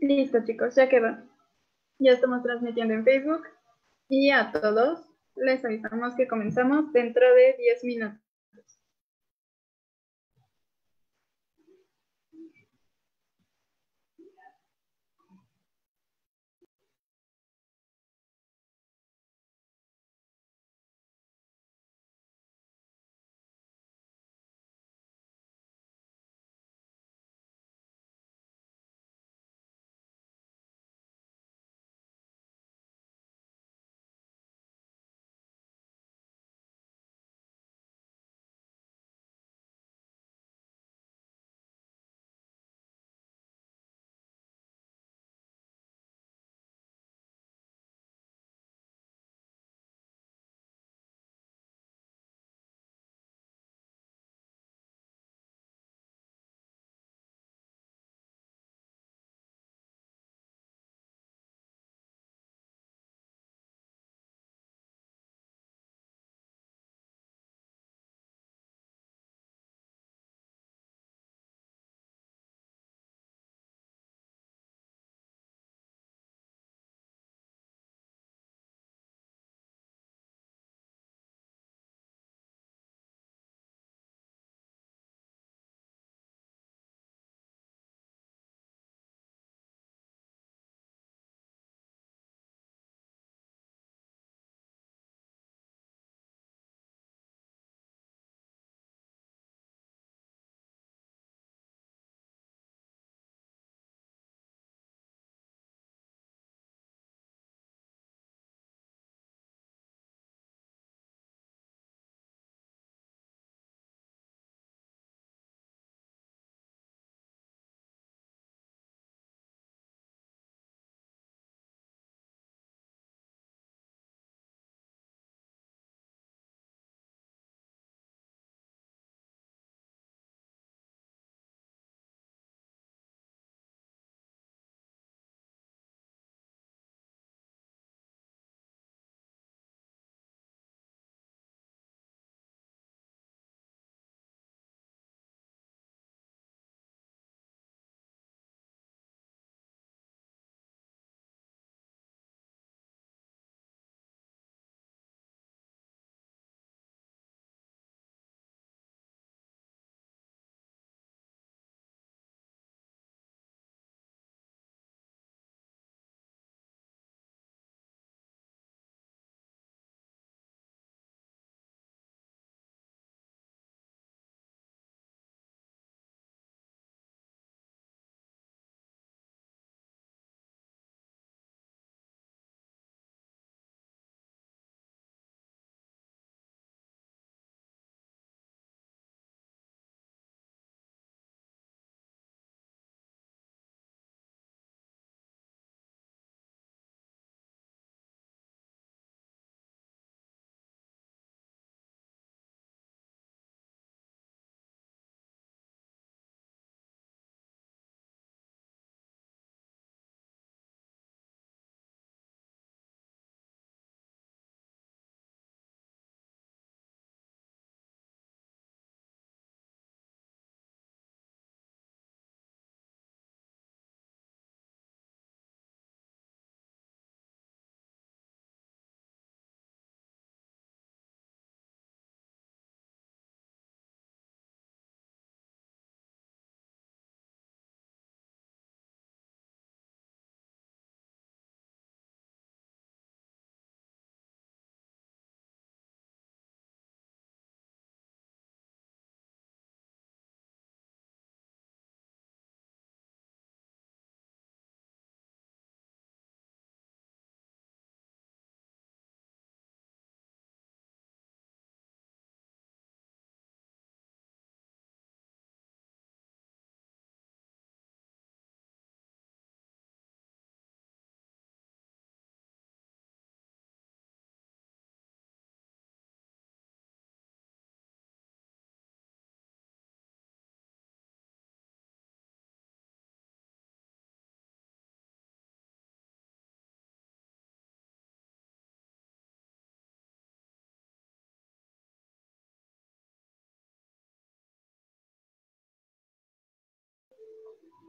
Listo, chicos, ya quedó. Ya estamos transmitiendo en Facebook y a todos les avisamos que comenzamos dentro de 10 minutos.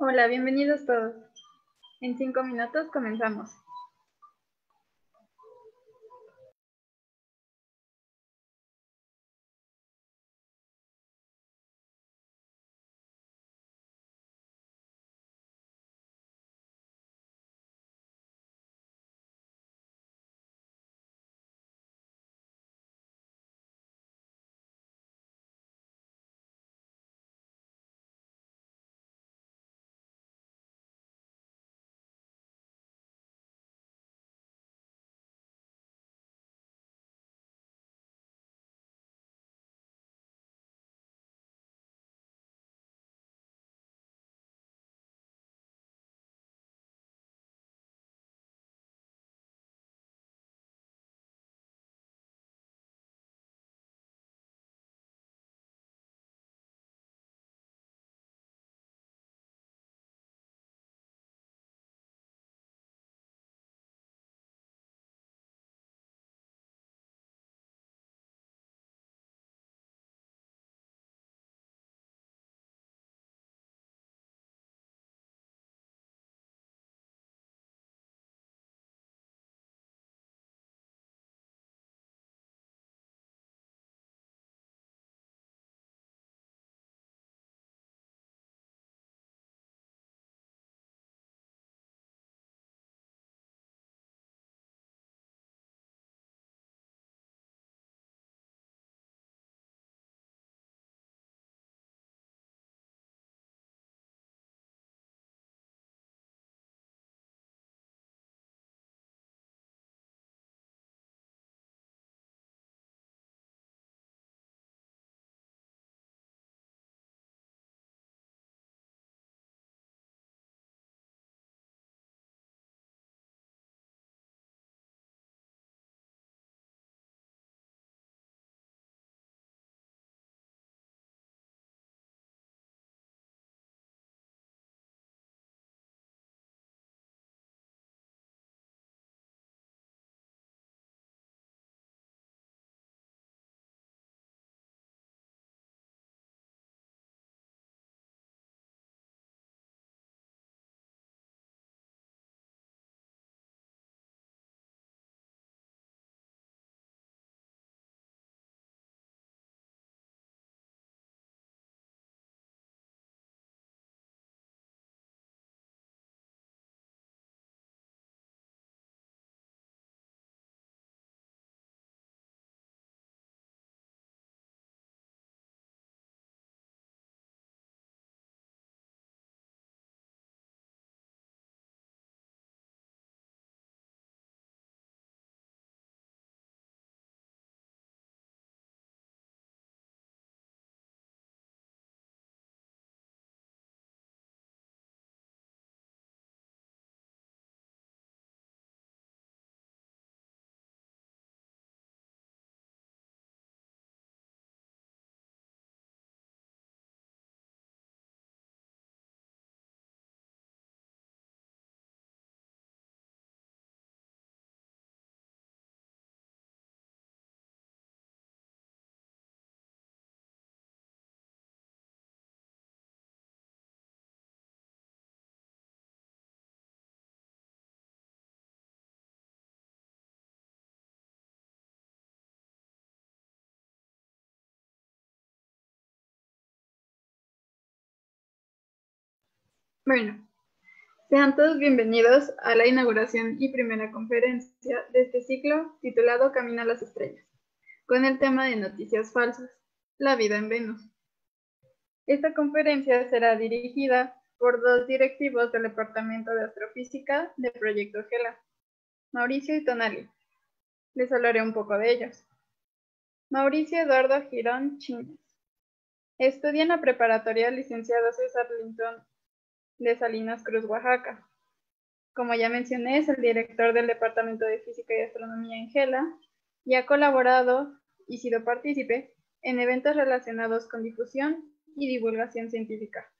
Hola, bienvenidos todos. En 5 minutos comenzamos. Bueno, sean todos bienvenidos a la inauguración y primera conferencia de este ciclo titulado Camino a las Estrellas, con el tema de noticias falsas, la vida en Venus. Esta conferencia será dirigida por 2 directivos del Departamento de Astrofísica del Proyecto GELA, Mauricio y Tonali. Les hablaré un poco de ellos. Mauricio Eduardo Girón Chingues. Estudia en la preparatoria licenciado César Linton de Salinas Cruz, Oaxaca. Como ya mencioné, es el director del Departamento de Física y Astronomía en GELA y ha colaborado y sido partícipe en eventos relacionados con difusión y divulgación científica.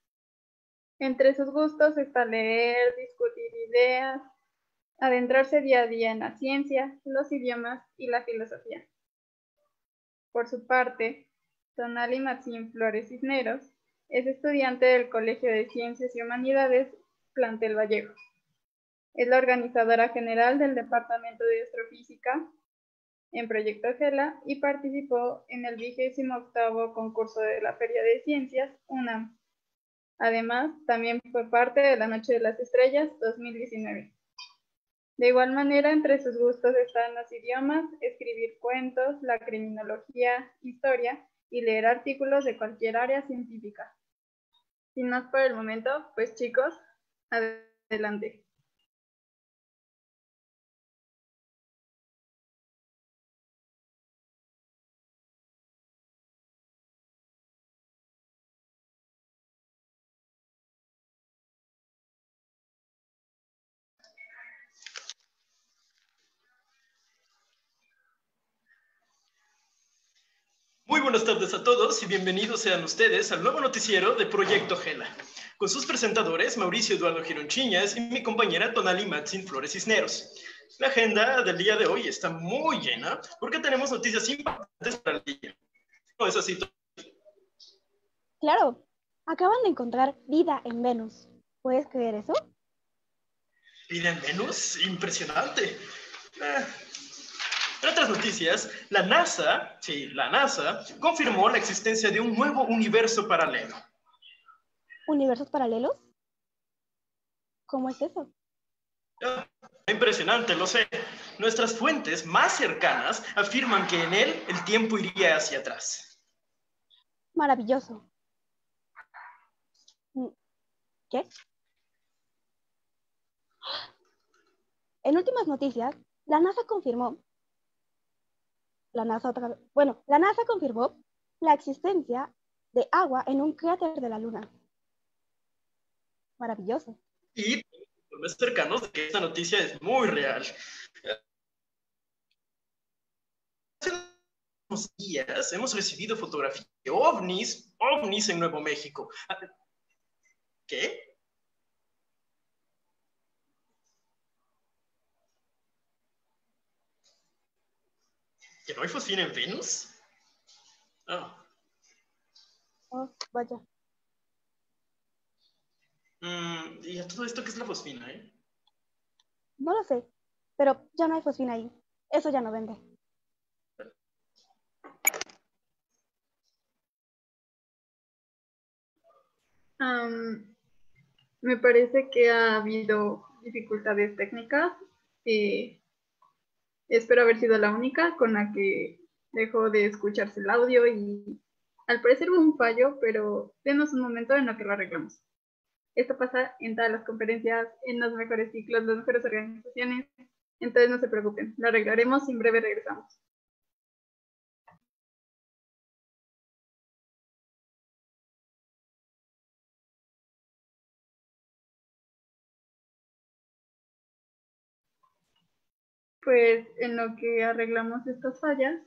Entre sus gustos está leer, discutir ideas, adentrarse día a día en la ciencia, los idiomas y la filosofía. Por su parte, Tonali Maxim Flores Cisneros es estudiante del Colegio de Ciencias y Humanidades Plantel Vallejo. Es la organizadora general del Departamento de Astrofísica en Proyecto Gela y participó en el 28º concurso de la Feria de Ciencias UNAM. Además, también fue parte de la Noche de las Estrellas 2019. De igual manera, entre sus gustos están los idiomas, escribir cuentos, la criminología, historia y leer artículos de cualquier área científica. Sin más por el momento, pues chicos, adelante. Muy buenas tardes a todos y bienvenidos sean ustedes al nuevo noticiero de Proyecto Gela, con sus presentadores Mauricio Eduardo Gironchiñas y mi compañera Tonali Maxin Flores Cisneros. La agenda del día de hoy está muy llena porque tenemos noticias importantes para el día. ¿No es así? Claro, acaban de encontrar vida en Venus. ¿Puedes creer eso? ¿Vida en Venus? Impresionante. En otras noticias, la NASA confirmó la existencia de un nuevo universo paralelo. ¿Universos paralelos? ¿Cómo es eso? Impresionante, lo sé. Nuestras fuentes más cercanas afirman que en él el tiempo iría hacia atrás. Maravilloso. ¿Qué? En últimas noticias, la NASA confirmó la existencia de agua en un cráter de la Luna. Maravilloso. Y informes cercanos de que esta noticia es muy real. Hace unos días hemos recibido fotografías de ovnis en Nuevo México. ¿Qué? ¿Que no hay fosfina en Venus? Oh. Oh, vaya. ¿Y a todo esto qué es la fosfina, No lo sé, pero ya no hay fosfina ahí. Eso ya no vende. Me parece que ha habido dificultades técnicas. Espero haber sido la única con la que dejó de escucharse el audio y al parecer hubo un fallo, pero denos un momento en lo que lo arreglamos. Esto pasa en todas las conferencias, en los mejores ciclos, las mejores organizaciones, entonces no se preocupen, lo arreglaremos y en breve regresamos. Pues en lo que arreglamos estas fallas,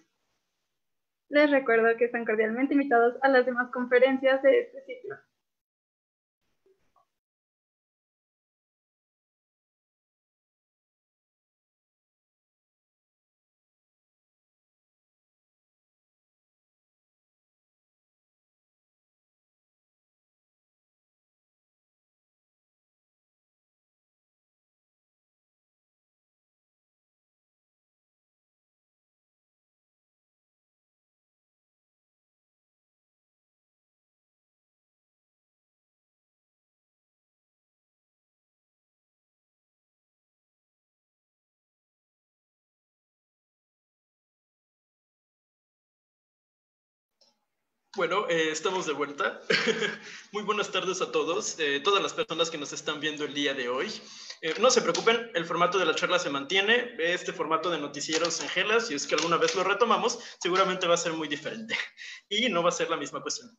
les recuerdo que están cordialmente invitados a las demás conferencias de este ciclo. Bueno, estamos de vuelta. Muy buenas tardes a todos, todas las personas que nos están viendo el día de hoy. No se preocupen, el formato de la charla se mantiene. Este formato de noticieros en Gela, si es que alguna vez lo retomamos, seguramente va a ser muy diferente y no va a ser la misma cuestión.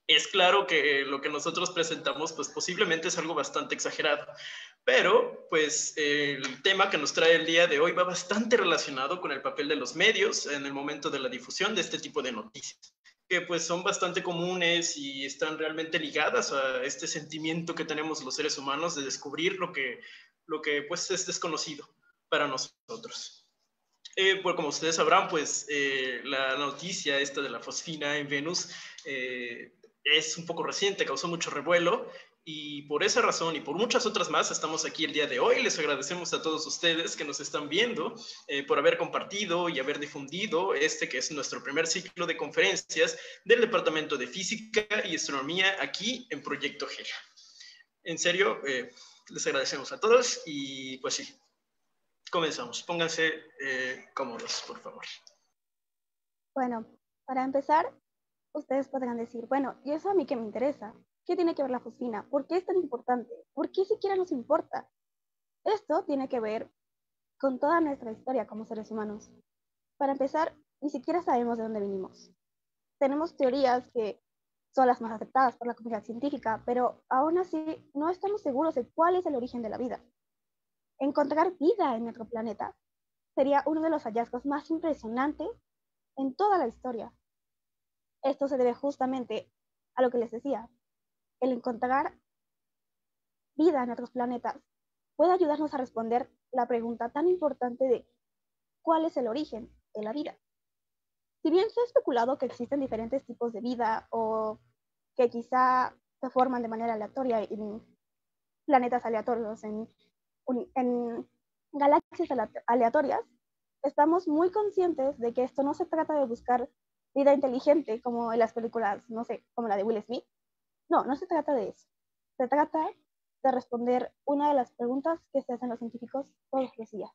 Es claro que lo que nosotros presentamos, pues posiblemente es algo bastante exagerado, pero pues el tema que nos trae el día de hoy va bastante relacionado con el papel de los medios en el momento de la difusión de este tipo de noticias, que pues son bastante comunes y están realmente ligadas a este sentimiento que tenemos los seres humanos de descubrir lo que pues es desconocido para nosotros. Pues como ustedes sabrán, pues la noticia esta de la fosfina en Venus es un poco reciente, causó mucho revuelo, y por esa razón y por muchas otras más estamos aquí el día de hoy. Les agradecemos a todos ustedes que nos están viendo por haber compartido y haber difundido este que es nuestro primer ciclo de conferencias del Departamento de Física y Astronomía aquí en Proyecto Gela. En serio, les agradecemos a todos y pues sí, comenzamos. Pónganse cómodos, por favor. Bueno, para empezar, ustedes podrán decir, bueno, ¿y eso a mí qué me interesa? ¿Qué tiene que ver la fosfina? ¿Por qué es tan importante? ¿Por qué siquiera nos importa? Esto tiene que ver con toda nuestra historia como seres humanos. Para empezar, ni siquiera sabemos de dónde vinimos. Tenemos teorías que son las más aceptadas por la comunidad científica, pero aún así no estamos seguros de cuál es el origen de la vida. Encontrar vida en nuestro planeta sería uno de los hallazgos más impresionantes en toda la historia. Esto se debe justamente a lo que les decía. El encontrar vida en otros planetas puede ayudarnos a responder la pregunta tan importante de ¿cuál es el origen de la vida? Si bien se ha especulado que existen diferentes tipos de vida o que quizá se forman de manera aleatoria en planetas aleatorios, en galaxias aleatorias, estamos muy conscientes de que esto no se trata de buscar vida inteligente como en las películas, no sé, como la de Will Smith. No, no se trata de eso. Se trata de responder una de las preguntas que se hacen los científicos todos los días.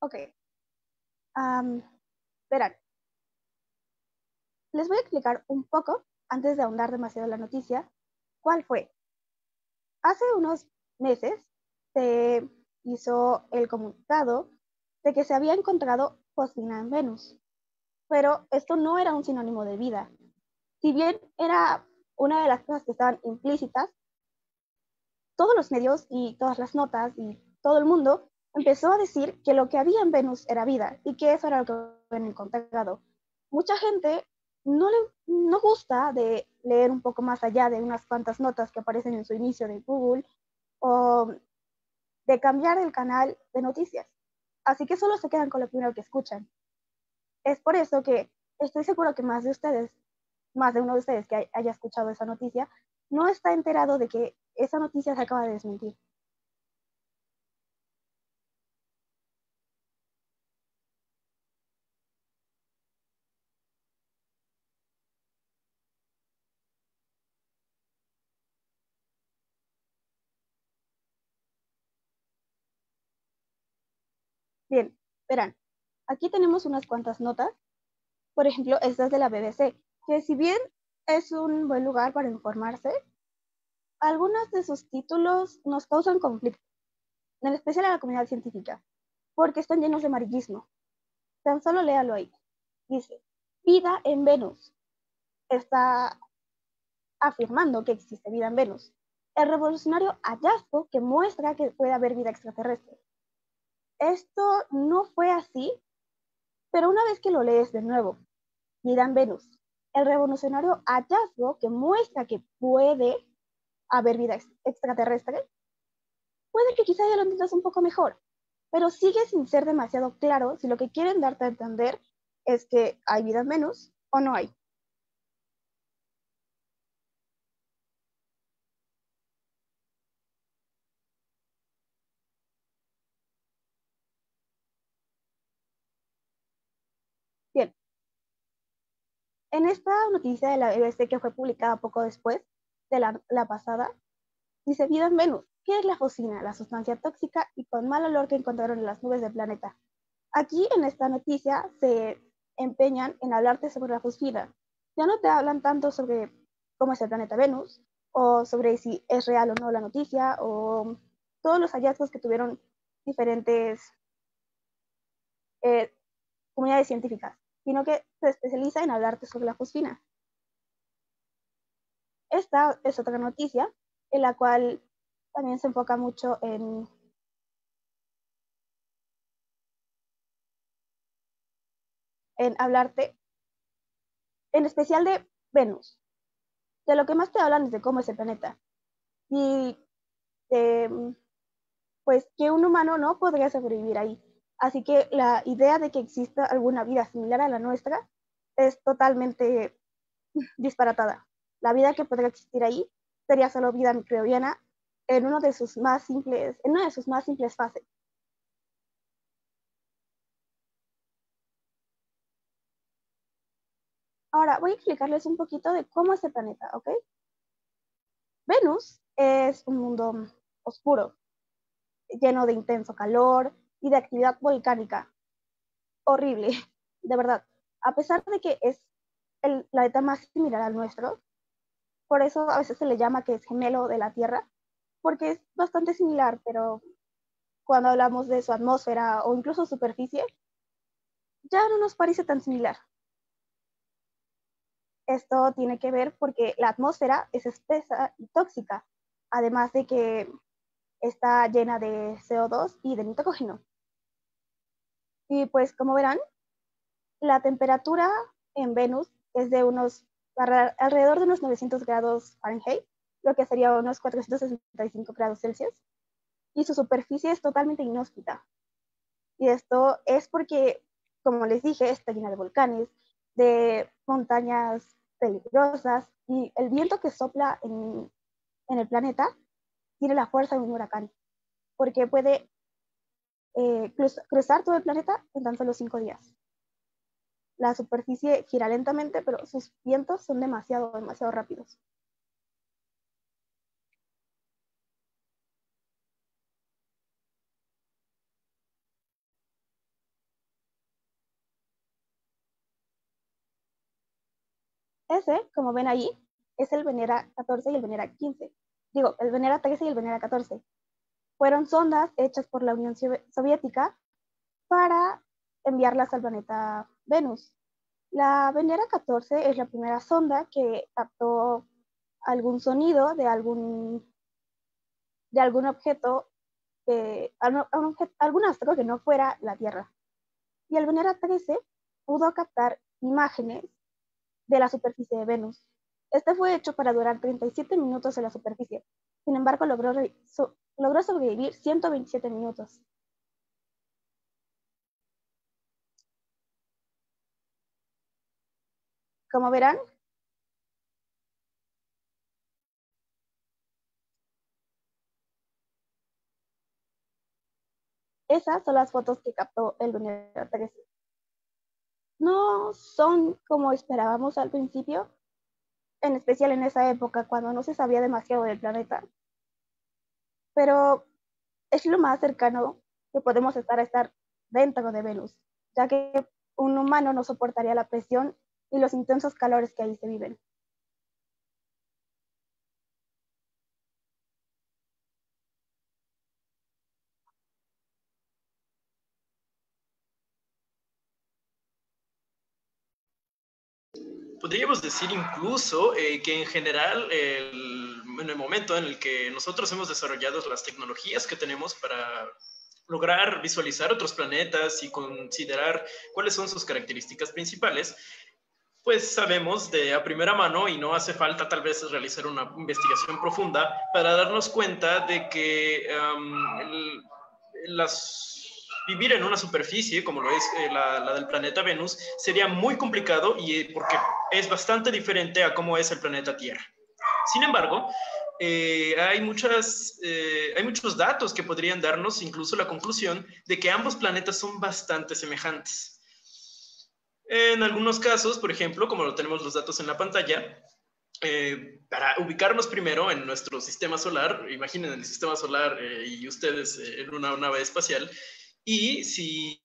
Ok. Verán, les voy a explicar un poco, antes de ahondar demasiado en la noticia, cuál fue. Hace unos meses se hizo el comunicado de que se había encontrado fosfina en Venus, pero esto no era un sinónimo de vida. Si bien era una de las cosas que estaban implícitas, todos los medios y todas las notas y todo el mundo empezó a decir que lo que había en Venus era vida y que eso era lo que habían encontrado. Mucha gente no gusta de leer un poco más allá de unas cuantas notas que aparecen en su inicio de Google o de cambiar el canal de noticias. Así que solo se quedan con lo primero que escuchan. Es por eso que estoy seguro que más de uno de ustedes que haya escuchado esa noticia, no está enterado de que esa noticia se acaba de desmentir. Bien, verán, aquí tenemos unas cuantas notas. Por ejemplo, esta es de la BBC, que si bien es un buen lugar para informarse, algunos de sus títulos nos causan conflicto, en especial a la comunidad científica, porque están llenos de amarillismo. Tan solo léalo ahí. Dice, vida en Venus. Está afirmando que existe vida en Venus. El revolucionario hallazgo que muestra que puede haber vida extraterrestre. Esto no fue así, pero una vez que lo lees de nuevo, vida en Venus, el revolucionario hallazgo que muestra que puede haber vida extraterrestre, puede que quizá ya lo entiendas un poco mejor, pero sigue sin ser demasiado claro si lo que quieren darte a entender es que hay vida en Venus o no hay. Bien, en esta noticia de la BBC que fue publicada poco después de la pasada, dice vida en Venus. ¿Qué es la fosfina? La sustancia tóxica y con mal olor que encontraron en las nubes del planeta. Aquí en esta noticia se empeñan en hablarte sobre la fosfina. Ya no te hablan tanto sobre cómo es el planeta Venus, o sobre si es real o no la noticia, o todos los hallazgos que tuvieron diferentes eh, comunidades científicas, sino que se especializa en hablarte sobre la fosfina. Esta es otra noticia en la cual también se enfoca mucho en hablarte, en especial de Venus. De lo que más te hablan es de cómo es el planeta. Y pues que un humano no podría sobrevivir ahí. Así que la idea de que exista alguna vida similar a la nuestra es totalmente disparatada. La vida que podría existir ahí sería solo vida microbiana en una de sus más simples fases. Ahora voy a explicarles un poquito de cómo es el planeta, ¿ok? Venus es un mundo oscuro, lleno de intenso calor y de actividad volcánica. Horrible, de verdad. A pesar de que es el planeta más similar al nuestro, por eso a veces se le llama que es gemelo de la Tierra, porque es bastante similar, pero cuando hablamos de su atmósfera o incluso superficie, ya no nos parece tan similar. Esto tiene que ver porque la atmósfera es espesa y tóxica, además de que está llena de CO2 y de nitrógeno. Y pues como verán, la temperatura en Venus es de alrededor de unos 900 grados Fahrenheit, lo que sería unos 465 grados Celsius, y su superficie es totalmente inhóspita. Y esto es porque, como les dije, está llena de volcanes, de montañas peligrosas, y el viento que sopla en el planeta tiene la fuerza de un huracán, porque puede cruzar todo el planeta en tan solo 5 días. La superficie gira lentamente, pero sus vientos son demasiado rápidos. Ese, como ven ahí, es el Venera 14 y el Venera 15. Digo, el Venera 13 y el Venera 14. Fueron sondas hechas por la Unión Soviética para enviarlas al planeta Venus. La Venera 14 es la primera sonda que captó algún sonido de algún objeto, algún astro que no fuera la Tierra. Y el Venera 13 pudo captar imágenes de la superficie de Venus. Este fue hecho para durar 37 minutos en la superficie. Sin embargo, logró sobrevivir 127 minutos. Como verán, esas son las fotos que captó el Venera 13. No son como esperábamos al principio, en especial en esa época cuando no se sabía demasiado del planeta. Pero es lo más cercano que podemos estar dentro de Venus, ya que un humano no soportaría la presión y los intensos calores que ahí se viven. Podríamos decir incluso que en general en el momento en el que nosotros hemos desarrollado las tecnologías que tenemos para lograr visualizar otros planetas y considerar cuáles son sus características principales, pues sabemos de a primera mano y no hace falta tal vez realizar una investigación profunda para darnos cuenta de que vivir en una superficie como lo es la del planeta Venus sería muy complicado y porque es bastante diferente a cómo es el planeta Tierra. Sin embargo, hay muchos datos que podrían darnos incluso la conclusión de que ambos planetas son bastante semejantes. En algunos casos, por ejemplo, como lo tenemos los datos en la pantalla, para ubicarnos primero en nuestro sistema solar, imaginen el sistema solar y ustedes en una nave espacial, y si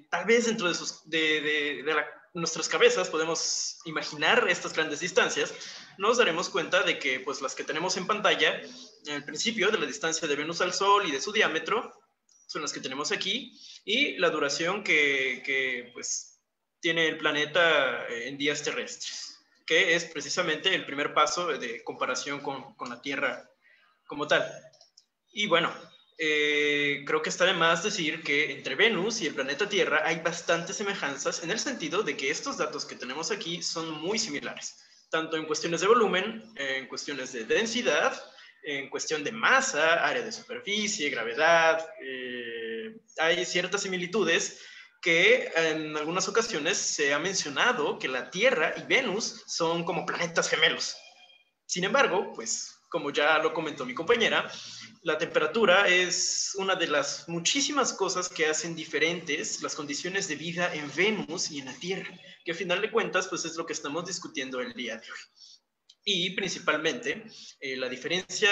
tal vez dentro de nuestras cabezas podemos imaginar estas grandes distancias, nos daremos cuenta de que pues, las que tenemos en pantalla, al principio de la distancia de Venus al Sol y de su diámetro, son las que tenemos aquí, y la duración que pues, tiene el planeta en días terrestres, que es precisamente el primer paso de comparación con la Tierra como tal. Y bueno, creo que está de más decir que entre Venus y el planeta Tierra hay bastantes semejanzas en el sentido de que estos datos que tenemos aquí son muy similares, tanto en cuestiones de volumen, en cuestiones de densidad, en cuestión de masa, área de superficie, gravedad. Hay ciertas similitudes que en algunas ocasiones se ha mencionado que la Tierra y Venus son como planetas gemelos. Sin embargo, pues como ya lo comentó mi compañera, la temperatura es una de las muchísimas cosas que hacen diferentes las condiciones de vida en Venus y en la Tierra, que a final de cuentas pues es lo que estamos discutiendo el día de hoy. Y principalmente, la diferencia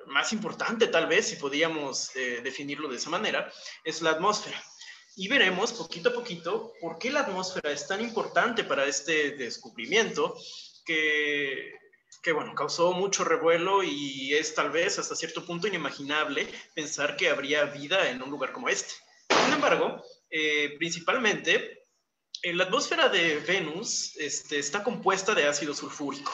más importante, tal vez, si podíamos definirlo de esa manera, es la atmósfera. Y veremos poquito a poquito por qué la atmósfera es tan importante para este descubrimiento que bueno, causó mucho revuelo y es tal vez hasta cierto punto inimaginable pensar que habría vida en un lugar como este. Sin embargo, principalmente, la atmósfera de Venus está compuesta de ácido sulfúrico.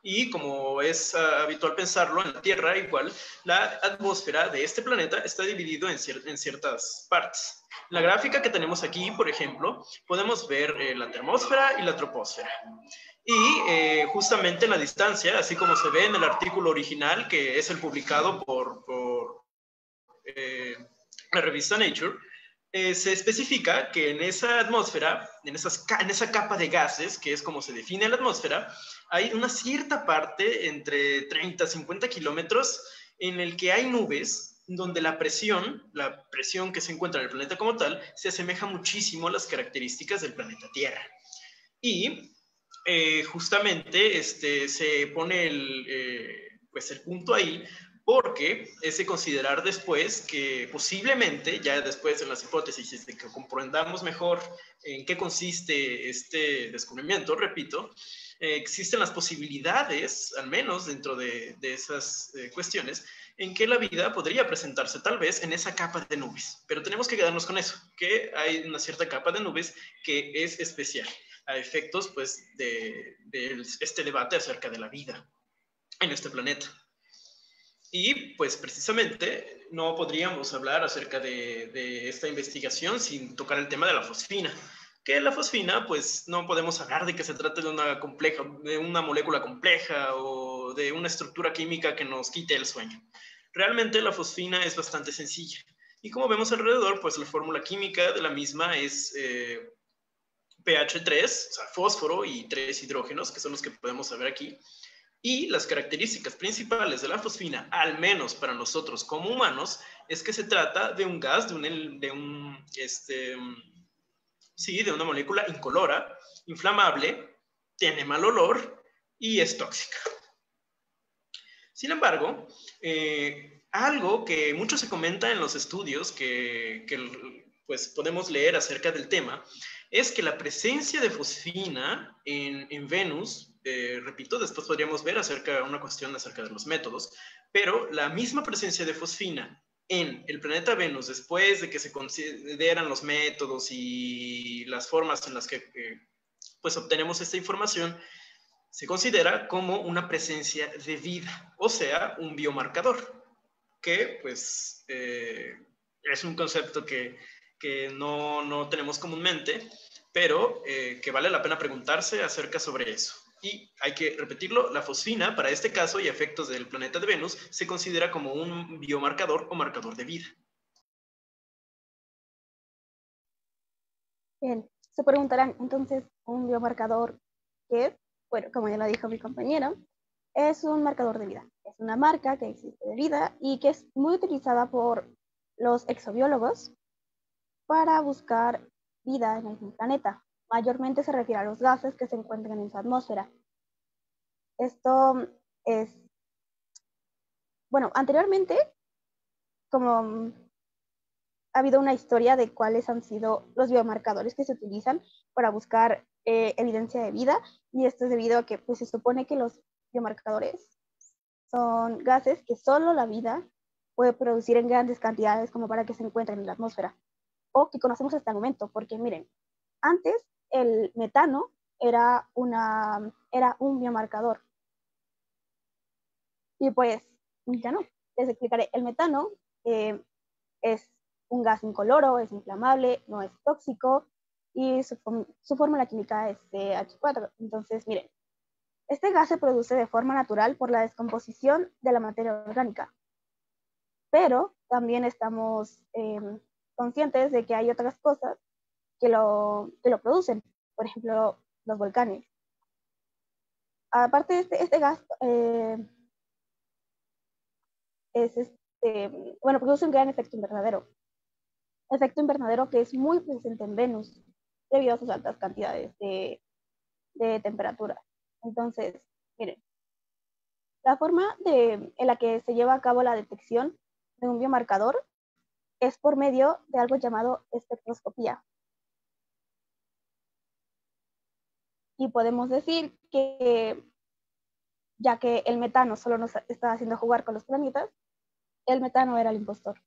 Y como es habitual pensarlo en la Tierra, igual, la atmósfera de este planeta está dividido en ciertas partes. En la gráfica que tenemos aquí, por ejemplo, podemos ver la termósfera y la troposfera. Y justamente la distancia, así como se ve en el artículo original, que es el publicado por la revista Nature, se especifica que en esa atmósfera, en esa capa de gases, que es como se define la atmósfera, hay una cierta parte entre 30 y 50 kilómetros en el que hay nubes donde la presión que se encuentra en el planeta como tal, se asemeja muchísimo a las características del planeta Tierra. Y justamente se pone pues el punto ahí porque es de considerar después que posiblemente, ya después en las hipótesis de que comprendamos mejor en qué consiste este descubrimiento, repito, existen las posibilidades, al menos dentro de esas cuestiones, en que la vida podría presentarse tal vez en esa capa de nubes. Pero tenemos que quedarnos con eso, que hay una cierta capa de nubes que es especial a efectos pues, de este debate acerca de la vida en este planeta. Y pues precisamente no podríamos hablar acerca de esta investigación sin tocar el tema de la fosfina. Que la fosfina, pues no podemos hablar de que se trate de una molécula compleja o de una estructura química que nos quite el sueño. Realmente la fosfina es bastante sencilla. Y como vemos alrededor, pues la fórmula química de la misma es pH 3, o sea, fósforo y 3 hidrógenos, que son los que podemos saber aquí. Y las características principales de la fosfina, al menos para nosotros como humanos, es que se trata de un gas, de una molécula incolora, inflamable, tiene mal olor y es tóxica. Sin embargo, algo que mucho se comenta en los estudios que pues podemos leer acerca del tema, es que la presencia de fosfina en Venus, repito, después podríamos ver una cuestión acerca de los métodos, pero la misma presencia de fosfina en el planeta Venus, después de que se consideran los métodos y las formas en las que pues obtenemos esta información, se considera como una presencia de vida, o sea, un biomarcador, que pues es un concepto que no tenemos comúnmente, pero que vale la pena preguntarse acerca sobre eso. Y hay que repetirlo, la fosfina, para este caso y efectos del planeta de Venus, se considera como un biomarcador o marcador de vida. Bien, se preguntarán entonces, ¿un biomarcador qué es? Bueno, como ya lo dijo mi compañero, es un marcador de vida. Es una marca que existe de vida y que es muy utilizada por los exobiólogos para buscar vida en el planeta. Mayormente se refiere a los gases que se encuentran en su atmósfera. Esto es, bueno, anteriormente, como ha habido una historia de cuáles han sido los biomarcadores que se utilizan para buscar evidencia de vida, y esto es debido a que pues, se supone que los biomarcadores son gases que solo la vida puede producir en grandes cantidades como para que se encuentren en la atmósfera, o que conocemos hasta el momento, porque miren, antes el metano era un biomarcador, y pues ya no, les explicaré. El metano es un gas incoloro, es inflamable, no es tóxico y su fórmula química es CH4. Entonces, miren, Este gas se produce de forma natural por la descomposición de la materia orgánica, pero también estamos conscientes de que hay otras cosas que lo producen, por ejemplo, los volcanes. Aparte de este gas, produce un gran efecto invernadero que es muy presente en Venus debido a sus altas cantidades de temperatura. Entonces, miren, la forma en la que se lleva a cabo la detección de un biomarcador es por medio de algo llamado espectroscopía. Y podemos decir que, ya que el metano solo nos está haciendo jugar con los planetas, el metano era el impostor.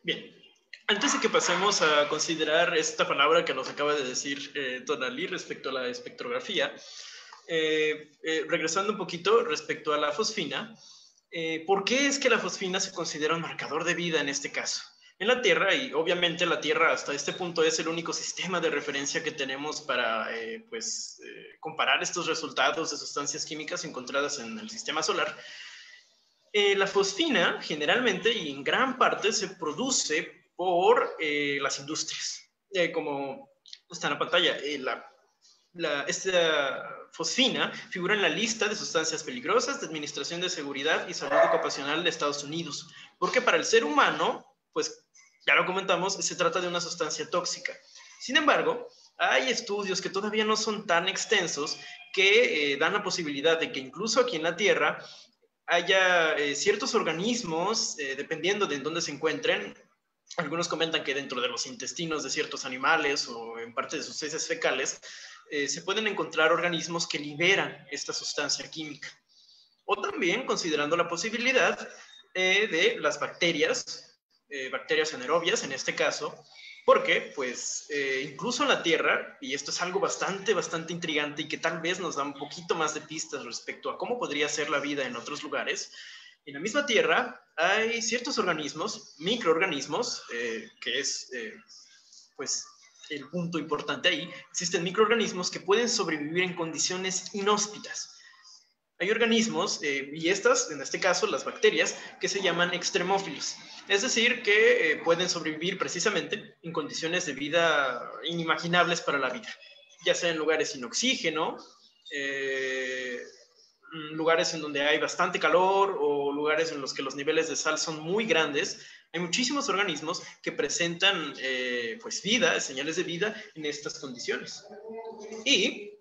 Bien, antes de que pasemos a considerar esta palabra que nos acaba de decir Tonali respecto a la espectrografía, regresando un poquito respecto a la fosfina, ¿por qué es que la fosfina se considera un marcador de vida en este caso? En la Tierra, y obviamente la Tierra hasta este punto es el único sistema de referencia que tenemos para comparar estos resultados de sustancias químicas encontradas en el sistema solar. La fosfina generalmente y en gran parte se produce por las industrias. Como está en la pantalla, esta fosfina figura en la lista de sustancias peligrosas de Administración de Seguridad y Salud Ocupacional de Estados Unidos, porque para el ser humano, pues ya lo comentamos, se trata de una sustancia tóxica. Sin embargo, hay estudios que todavía no son tan extensos que dan la posibilidad de que incluso aquí en la Tierra haya ciertos organismos, dependiendo de en dónde se encuentren. Algunos comentan que dentro de los intestinos de ciertos animales o en parte de sus heces fecales se pueden encontrar organismos que liberan esta sustancia química. O también considerando la posibilidad de las bacterias, bacterias anaerobias en este caso, porque pues incluso en la Tierra, y esto es algo bastante intrigante y que tal vez nos da un poquito más de pistas respecto a cómo podría ser la vida en otros lugares, en la misma Tierra hay ciertos organismos, microorganismos, que es pues el punto importante ahí. Existen microorganismos que pueden sobrevivir en condiciones inhóspitas. Hay organismos, y estas, en este caso, las bacterias, que se llaman extremófilos. Es decir, que pueden sobrevivir precisamente en condiciones de vida inimaginables para la vida, ya sea en lugares sin oxígeno, lugares en donde hay bastante calor o lugares en los que los niveles de sal son muy grandes. Hay muchísimos organismos que presentan pues vida, señales de vida en estas condiciones. Y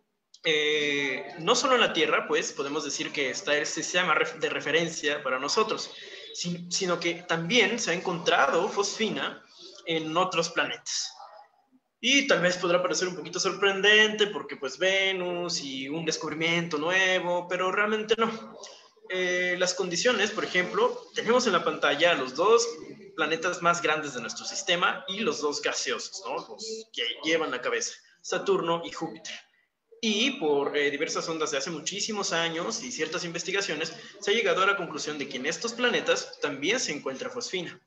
no solo en la Tierra, pues podemos decir que está el sistema de referencia para nosotros, sino que también se ha encontrado fosfina en otros planetas. Y tal vez podrá parecer un poquito sorprendente porque pues Venus y un descubrimiento nuevo, pero realmente no. Las condiciones, por ejemplo, tenemos en la pantalla los dos planetas más grandes de nuestro sistema y los dos gaseosos, ¿no? Los que llevan la cabeza, Saturno y Júpiter. Y por diversas ondas de hace muchísimos años y ciertas investigaciones, se ha llegado a la conclusión de que en estos planetas también se encuentra fosfina.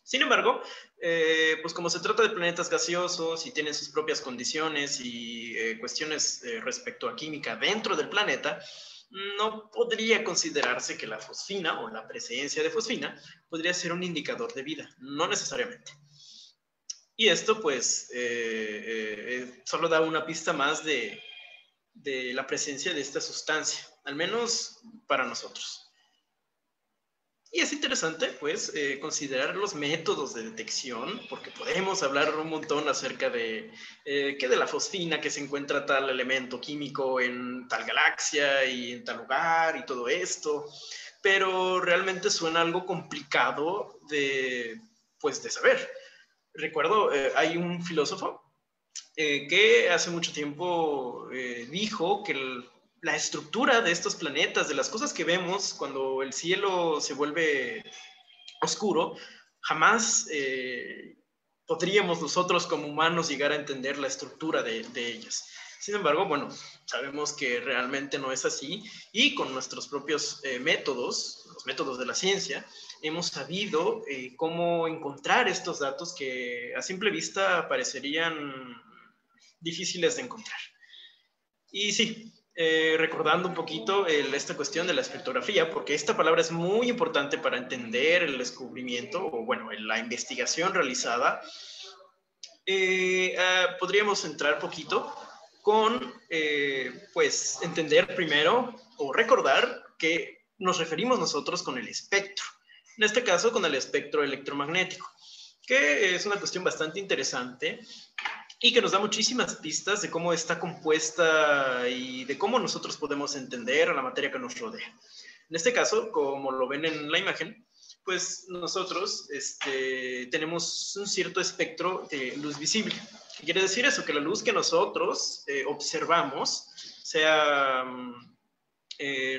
Sin embargo, pues como se trata de planetas gaseosos y tienen sus propias condiciones y cuestiones respecto a química dentro del planeta, no podría considerarse que la fosfina o la presencia de fosfina podría ser un indicador de vida, no necesariamente. Y esto pues solo da una pista más de la presencia de esta sustancia, al menos para nosotros. Y es interesante, pues, considerar los métodos de detección, porque podemos hablar un montón acerca de que de la fosfina, que se encuentra tal elemento químico en tal galaxia y en tal lugar y todo esto, pero realmente suena algo complicado de saber. Recuerdo, hay un filósofo que hace mucho tiempo dijo que la estructura de estos planetas, de las cosas que vemos cuando el cielo se vuelve oscuro, jamás podríamos nosotros como humanos llegar a entender la estructura de ellas. Sin embargo, bueno, sabemos que realmente no es así y con nuestros propios métodos, los métodos de la ciencia, hemos sabido cómo encontrar estos datos que a simple vista parecerían difíciles de encontrar. Y sí, recordando un poquito esta cuestión de la espectrografía, porque esta palabra es muy importante para entender el descubrimiento, o bueno, la investigación realizada, podríamos entrar poquito con, pues, entender primero o recordar que nos referimos nosotros con el espectro. En este caso, con el espectro electromagnético, que es una cuestión bastante interesante y que nos da muchísimas pistas de cómo está compuesta y de cómo nosotros podemos entender a la materia que nos rodea. En este caso, como lo ven en la imagen, pues nosotros tenemos un cierto espectro de luz visible. ¿Qué quiere decir eso? Que la luz que nosotros observamos, sea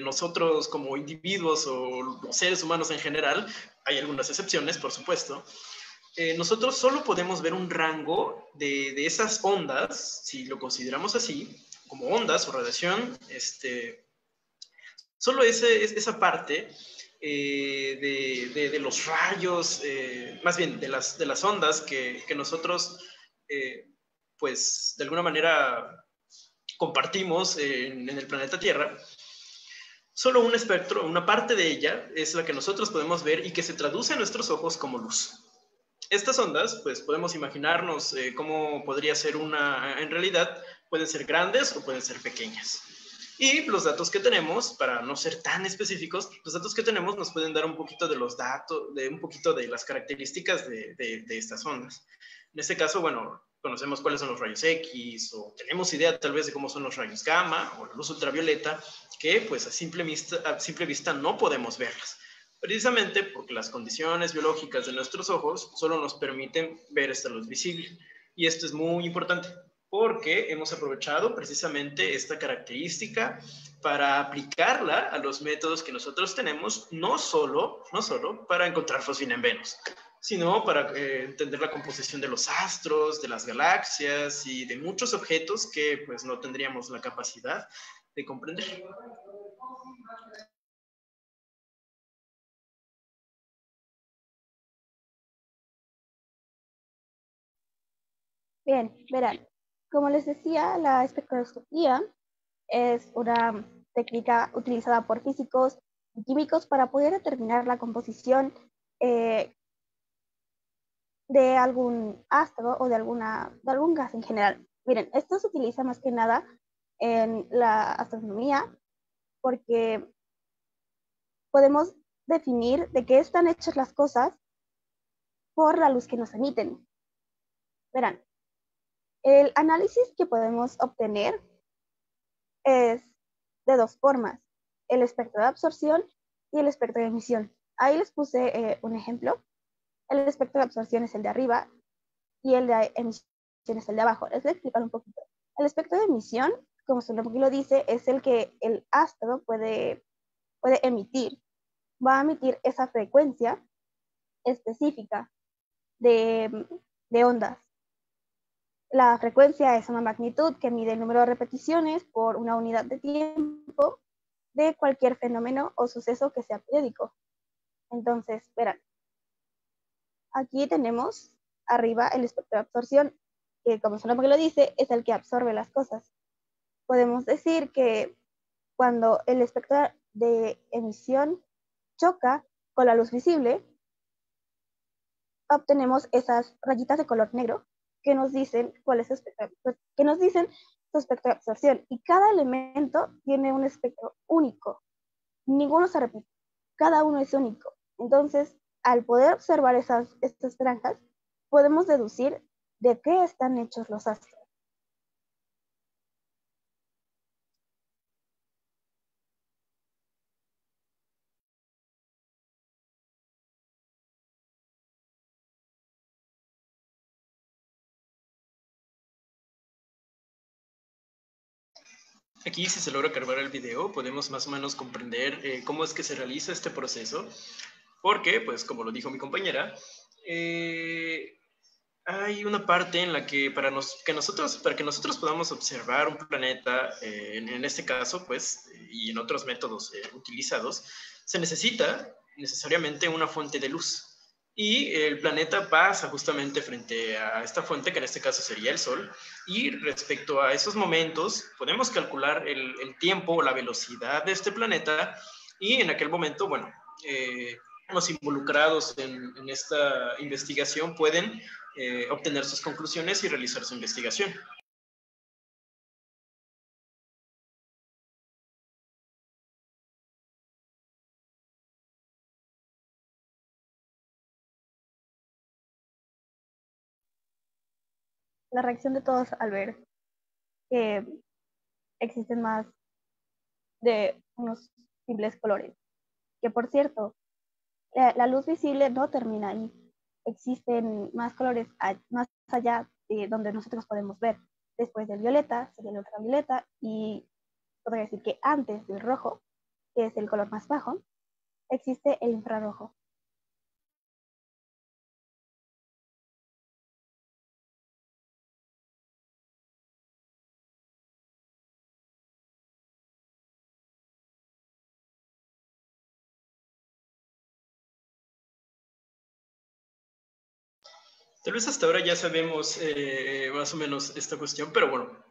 nosotros como individuos o los seres humanos en general, hay algunas excepciones, por supuesto, nosotros solo podemos ver un rango de esas ondas, si lo consideramos así, como ondas o radiación, solo esa parte de los rayos, más bien de las ondas que nosotros, pues, de alguna manera compartimos en el planeta Tierra. Solo un espectro, una parte de ella, es la que nosotros podemos ver y que se traduce a nuestros ojos como luz. Estas ondas, pues podemos imaginarnos cómo podría ser una, en realidad, pueden ser grandes o pueden ser pequeñas. Y los datos que tenemos, para no ser tan específicos, los datos que tenemos nos pueden dar un poquito de los datos, de un poquito de las características de estas ondas. En este caso, bueno, conocemos cuáles son los rayos X, o tenemos idea tal vez de cómo son los rayos gamma o la luz ultravioleta, que pues a simple vista no podemos verlas. Precisamente porque las condiciones biológicas de nuestros ojos solo nos permiten ver esta luz visible. Y esto es muy importante, porque hemos aprovechado precisamente esta característica para aplicarla a los métodos que nosotros tenemos, no solo para encontrar fosfina en Venus, sino para entender la composición de los astros, de las galaxias y de muchos objetos que pues no tendríamos la capacidad de comprender. Bien, verán, como les decía, la espectroscopía es una técnica utilizada por físicos y químicos para poder determinar la composición de algún astro o de algún gas en general. Miren, esto se utiliza más que nada en la astronomía porque podemos definir de qué están hechas las cosas por la luz que nos emiten. Verán, el análisis que podemos obtener es de dos formas, el espectro de absorción y el espectro de emisión. Ahí les puse un ejemplo. El espectro de absorción es el de arriba y el de emisión es el de abajo. Les voy a explicar un poquito. El espectro de emisión, como su nombre lo dice, es el que el astro puede emitir. Va a emitir esa frecuencia específica de ondas. La frecuencia es una magnitud que mide el número de repeticiones por una unidad de tiempo de cualquier fenómeno o suceso que sea periódico. Entonces, verán, aquí tenemos arriba el espectro de absorción, que como su nombre lo dice, es el que absorbe las cosas. Podemos decir que cuando el espectro de emisión choca con la luz visible, obtenemos esas rayitas de color negro que nos dicen cuál es su espectro, que nos dicen su espectro de absorción. Y cada elemento tiene un espectro único. Ninguno se repite. Cada uno es único. Entonces, al poder observar estas franjas, podemos deducir de qué están hechos los astros. Aquí, si se logra cargar el video, podemos más o menos comprender cómo es que se realiza este proceso, porque, pues, como lo dijo mi compañera, hay una parte en la que para que nosotros podamos observar un planeta, en este caso, pues, y en otros métodos utilizados, se necesita necesariamente una fuente de luz. Y el planeta pasa justamente frente a esta fuente, que en este caso sería el Sol, y respecto a esos momentos podemos calcular el tiempo o la velocidad de este planeta, y en aquel momento, bueno, los involucrados en esta investigación pueden obtener sus conclusiones y realizar su investigación. La reacción de todos al ver que existen más de unos simples colores. Que por cierto, la luz visible no termina ahí. Existen más colores más allá de donde nosotros podemos ver. Después del violeta sería el ultravioleta y podría decir que antes del rojo, que es el color más bajo, existe el infrarrojo. Tal vez hasta ahora ya sabemos más o menos esta cuestión, pero bueno,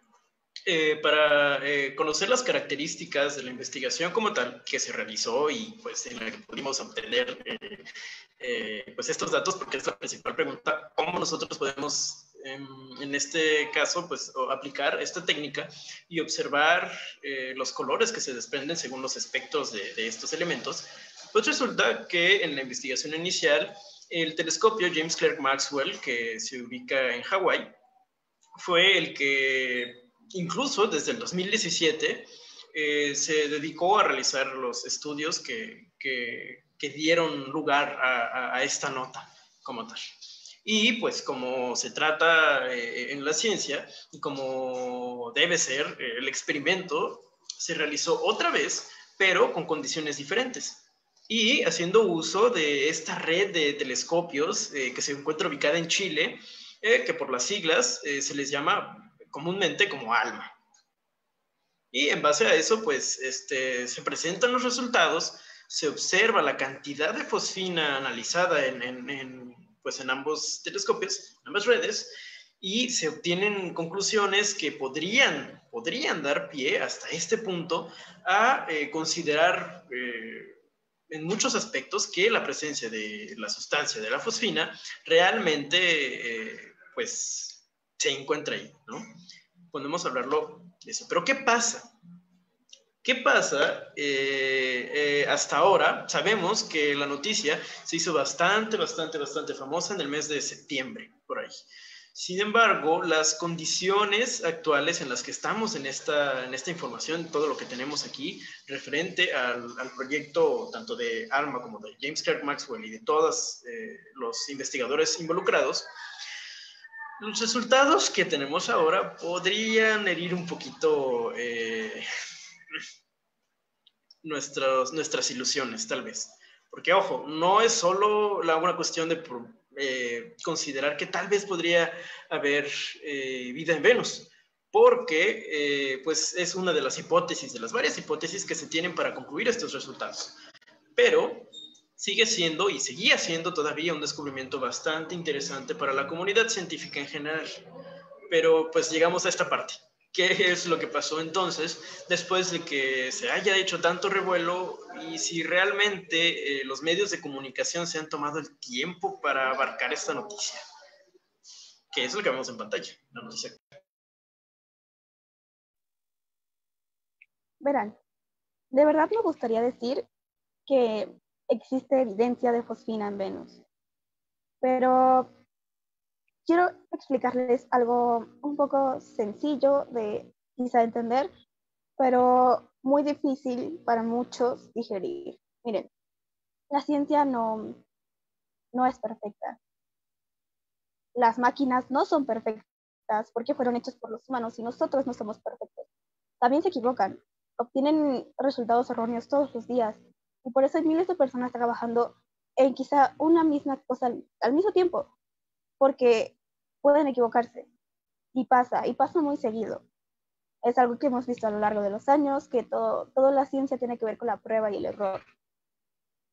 para conocer las características de la investigación como tal que se realizó y pues en la que pudimos obtener pues estos datos, porque es la principal pregunta, ¿cómo nosotros podemos en este caso pues aplicar esta técnica y observar los colores que se desprenden según los espectros de estos elementos? Pues resulta que en la investigación inicial el telescopio James Clerk Maxwell, que se ubica en Hawái, fue el que incluso desde el 2017 se dedicó a realizar los estudios que dieron lugar a esta nota como tal. Y pues como se trata en la ciencia y como debe ser, el experimento se realizó otra vez, pero con condiciones diferentes. Y haciendo uso de esta red de telescopios que se encuentra ubicada en Chile, que por las siglas se les llama comúnmente como ALMA. Y en base a eso, pues se presentan los resultados, se observa la cantidad de fosfina analizada pues, en ambos telescopios, en ambas redes, y se obtienen conclusiones que podrían dar pie hasta este punto a considerar en muchos aspectos que la presencia de la sustancia de la fosfina realmente pues se encuentra ahí, ¿no? Podemos hablarlo de eso. Pero ¿qué pasa? ¿Qué pasa? Hasta ahora sabemos que la noticia se hizo bastante famosa en el mes de septiembre, por ahí. Sin embargo, las condiciones actuales en las que estamos en esta información, todo lo que tenemos aquí, referente al proyecto tanto de ALMA como de James Clerk Maxwell y de todos los investigadores involucrados, los resultados que tenemos ahora podrían herir un poquito nuestras ilusiones, tal vez. Porque, ojo, no es solo una cuestión de considerar que tal vez podría haber vida en Venus, porque pues es una de las hipótesis, de las varias hipótesis que se tienen para concluir estos resultados. Pero sigue siendo y seguía siendo todavía un descubrimiento bastante interesante para la comunidad científica en general. Pero pues llegamos a esta parte. ¿Qué es lo que pasó entonces después de que se haya hecho tanto revuelo y si realmente los medios de comunicación se han tomado el tiempo para abarcar esta noticia? Que es lo que vemos en pantalla, la noticia. Verán, de verdad me gustaría decir que existe evidencia de fosfina en Venus, pero quiero explicarles algo un poco sencillo de quizá entender, pero muy difícil para muchos digerir. Miren, la ciencia no es perfecta. Las máquinas no son perfectas porque fueron hechas por los humanos y nosotros no somos perfectos. También se equivocan, obtienen resultados erróneos todos los días y por eso hay miles de personas trabajando en quizá una misma cosa al mismo tiempo, porque pueden equivocarse. Y pasa muy seguido. Es algo que hemos visto a lo largo de los años, que toda la ciencia tiene que ver con la prueba y el error.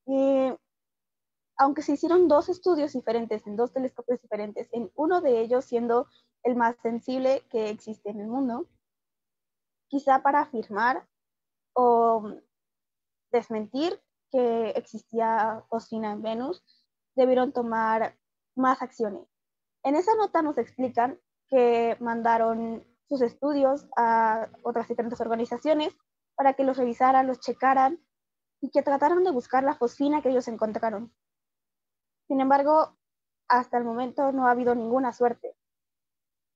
Y aunque se hicieron 2 estudios diferentes, en 2 telescopios diferentes, en uno de ellos siendo el más sensible que existe en el mundo, quizá para afirmar o desmentir que existía fosfina en Venus, debieron tomar más acciones. En esa nota nos explican que mandaron sus estudios a otras diferentes organizaciones para que los revisaran, los checaran y que trataran de buscar la fosfina que ellos encontraron. Sin embargo, hasta el momento no ha habido ninguna suerte.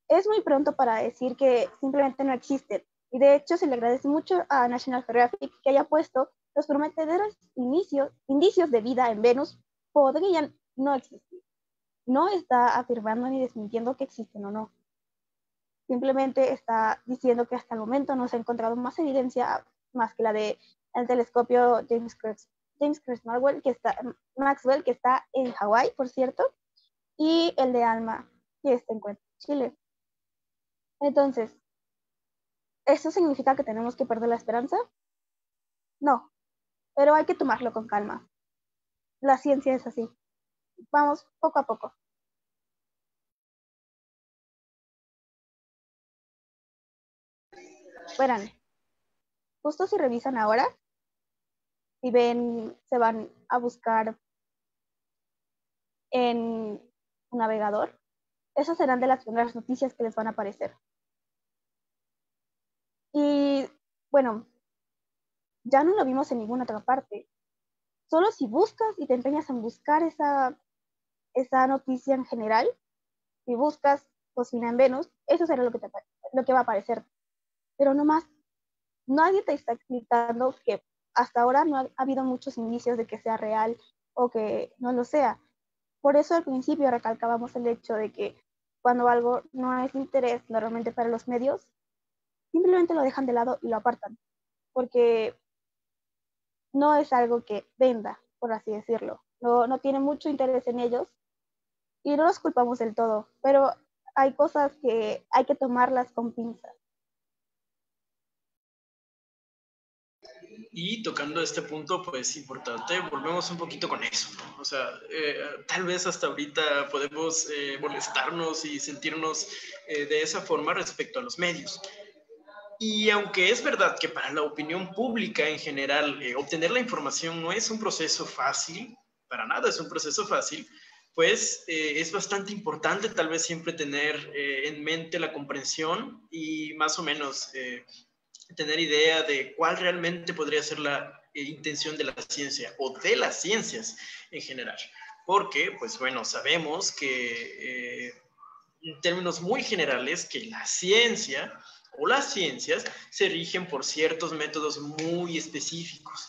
Es muy pronto para decir que simplemente no existen. Y de hecho se le agradece mucho a National Geographic que haya puesto los prometedores indicios de vida en Venus podrían no existir. No está afirmando ni desmintiendo que existen o no. Simplemente está diciendo que hasta el momento no se ha encontrado más evidencia más que la del telescopio James Maxwell, que está en Hawái, por cierto, y el de ALMA, que se encuentra en Chile. Entonces, ¿eso significa que tenemos que perder la esperanza? No, pero hay que tomarlo con calma. La ciencia es así. Vamos poco a poco. Verán, justo si revisan ahora, si ven, se van a buscar en un navegador, esas serán de las primeras noticias que les van a aparecer. Y bueno, ya no lo vimos en ninguna otra parte. Solo si buscas y te empeñas en buscar esa noticia en general, si buscas fosfina en Venus, eso será lo que va a aparecer. Pero no más, nadie te está explicando que hasta ahora no ha habido muchos indicios de que sea real o que no lo sea. Por eso al principio recalcábamos el hecho de que cuando algo no es de interés normalmente para los medios, simplemente lo dejan de lado y lo apartan, porque no es algo que venda, por así decirlo. No tiene mucho interés en ellos y no los culpamos del todo, pero hay cosas que hay que tomarlas con pinzas. Y tocando este punto, pues importante, volvemos un poquito con eso, ¿no? O sea, tal vez hasta ahorita podemos molestarnos y sentirnos de esa forma respecto a los medios. Y aunque es verdad que para la opinión pública en general obtener la información no es un proceso fácil, para nada es un proceso fácil, pues es bastante importante tal vez siempre tener en mente la comprensión y más o menos tener idea de cuál realmente podría ser la intención de la ciencia o de las ciencias en general. Porque, pues bueno, sabemos que en términos muy generales que la ciencia o las ciencias se rigen por ciertos métodos muy específicos,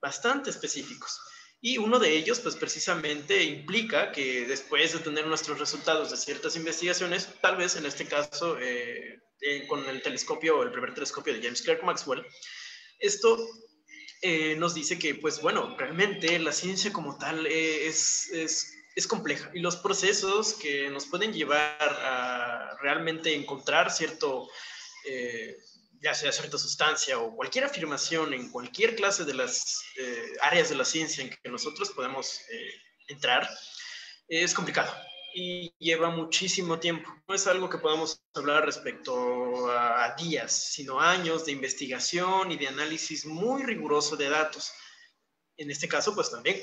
bastante específicos. Y uno de ellos, pues precisamente implica que después de tener nuestros resultados de ciertas investigaciones, tal vez en este caso con el telescopio, el primer telescopio de James Clerk Maxwell, esto nos dice que, pues bueno, realmente la ciencia como tal es compleja y los procesos que nos pueden llevar a realmente encontrar ya sea cierta sustancia o cualquier afirmación en cualquier clase de las áreas de la ciencia en que nosotros podemos entrar, es complicado y lleva muchísimo tiempo. No es algo que podamos hablar respecto a días, sino años de investigación y de análisis muy riguroso de datos. En este caso, pues también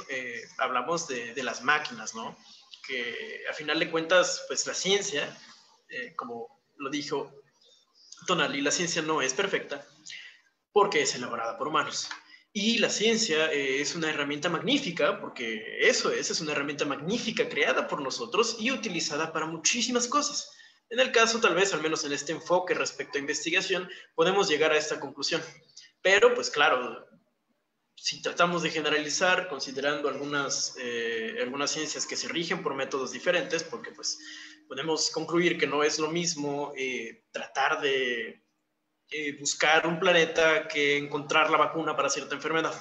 hablamos de las máquinas, ¿no? Que a final de cuentas, pues la ciencia, como lo dijo Tonali, la ciencia no es perfecta porque es elaborada por humanos. Y la ciencia es una herramienta magnífica, porque eso es una herramienta magnífica creada por nosotros y utilizada para muchísimas cosas. En el caso, tal vez, al menos en este enfoque respecto a investigación, podemos llegar a esta conclusión. Pero, pues claro, si tratamos de generalizar, considerando algunas ciencias que se rigen por métodos diferentes, porque pues podemos concluir que no es lo mismo tratar de buscar un planeta que encontrar la vacuna para cierta enfermedad.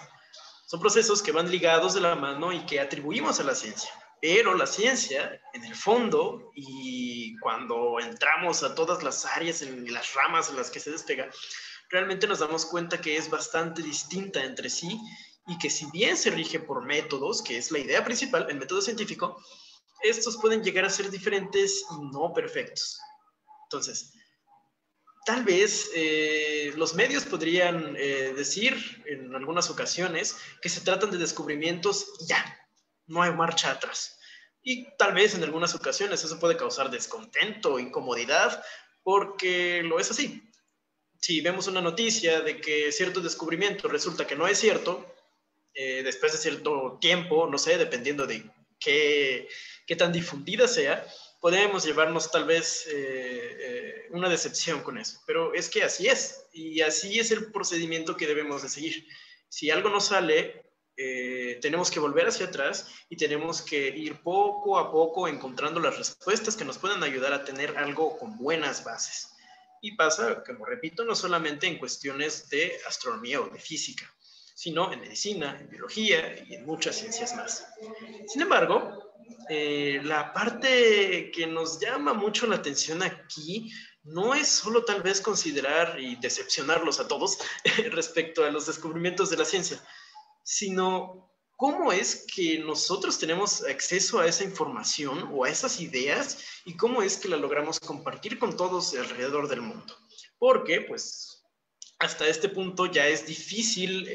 Son procesos que van ligados de la mano y que atribuimos a la ciencia. Pero la ciencia, en el fondo, y cuando entramos a todas las áreas, en las ramas en las que se despega, realmente nos damos cuenta que es bastante distinta entre sí y que si bien se rige por métodos, que es la idea principal, el método científico, estos pueden llegar a ser diferentes y no perfectos. Entonces, tal vez los medios podrían decir en algunas ocasiones que se tratan de descubrimientos y ya, no hay marcha atrás. Y tal vez en algunas ocasiones eso puede causar descontento, incomodidad, porque lo es así. Si vemos una noticia de que cierto descubrimiento resulta que no es cierto, después de cierto tiempo, no sé, dependiendo de qué tan difundida sea, podemos llevarnos tal vez una decepción con eso. Pero es que así es, y así es el procedimiento que debemos de seguir. Si algo no sale, tenemos que volver hacia atrás y tenemos que ir poco a poco encontrando las respuestas que nos puedan ayudar a tener algo con buenas bases. Y pasa, como repito, no solamente en cuestiones de astronomía o de física, sino en medicina, en biología y en muchas ciencias más. Sin embargo, la parte que nos llama mucho la atención aquí no es solo tal vez considerar y decepcionarlos a todos respecto a los descubrimientos de la ciencia, sino cómo es que nosotros tenemos acceso a esa información o a esas ideas y cómo es que la logramos compartir con todos alrededor del mundo. Porque, pues, hasta este punto ya es difícil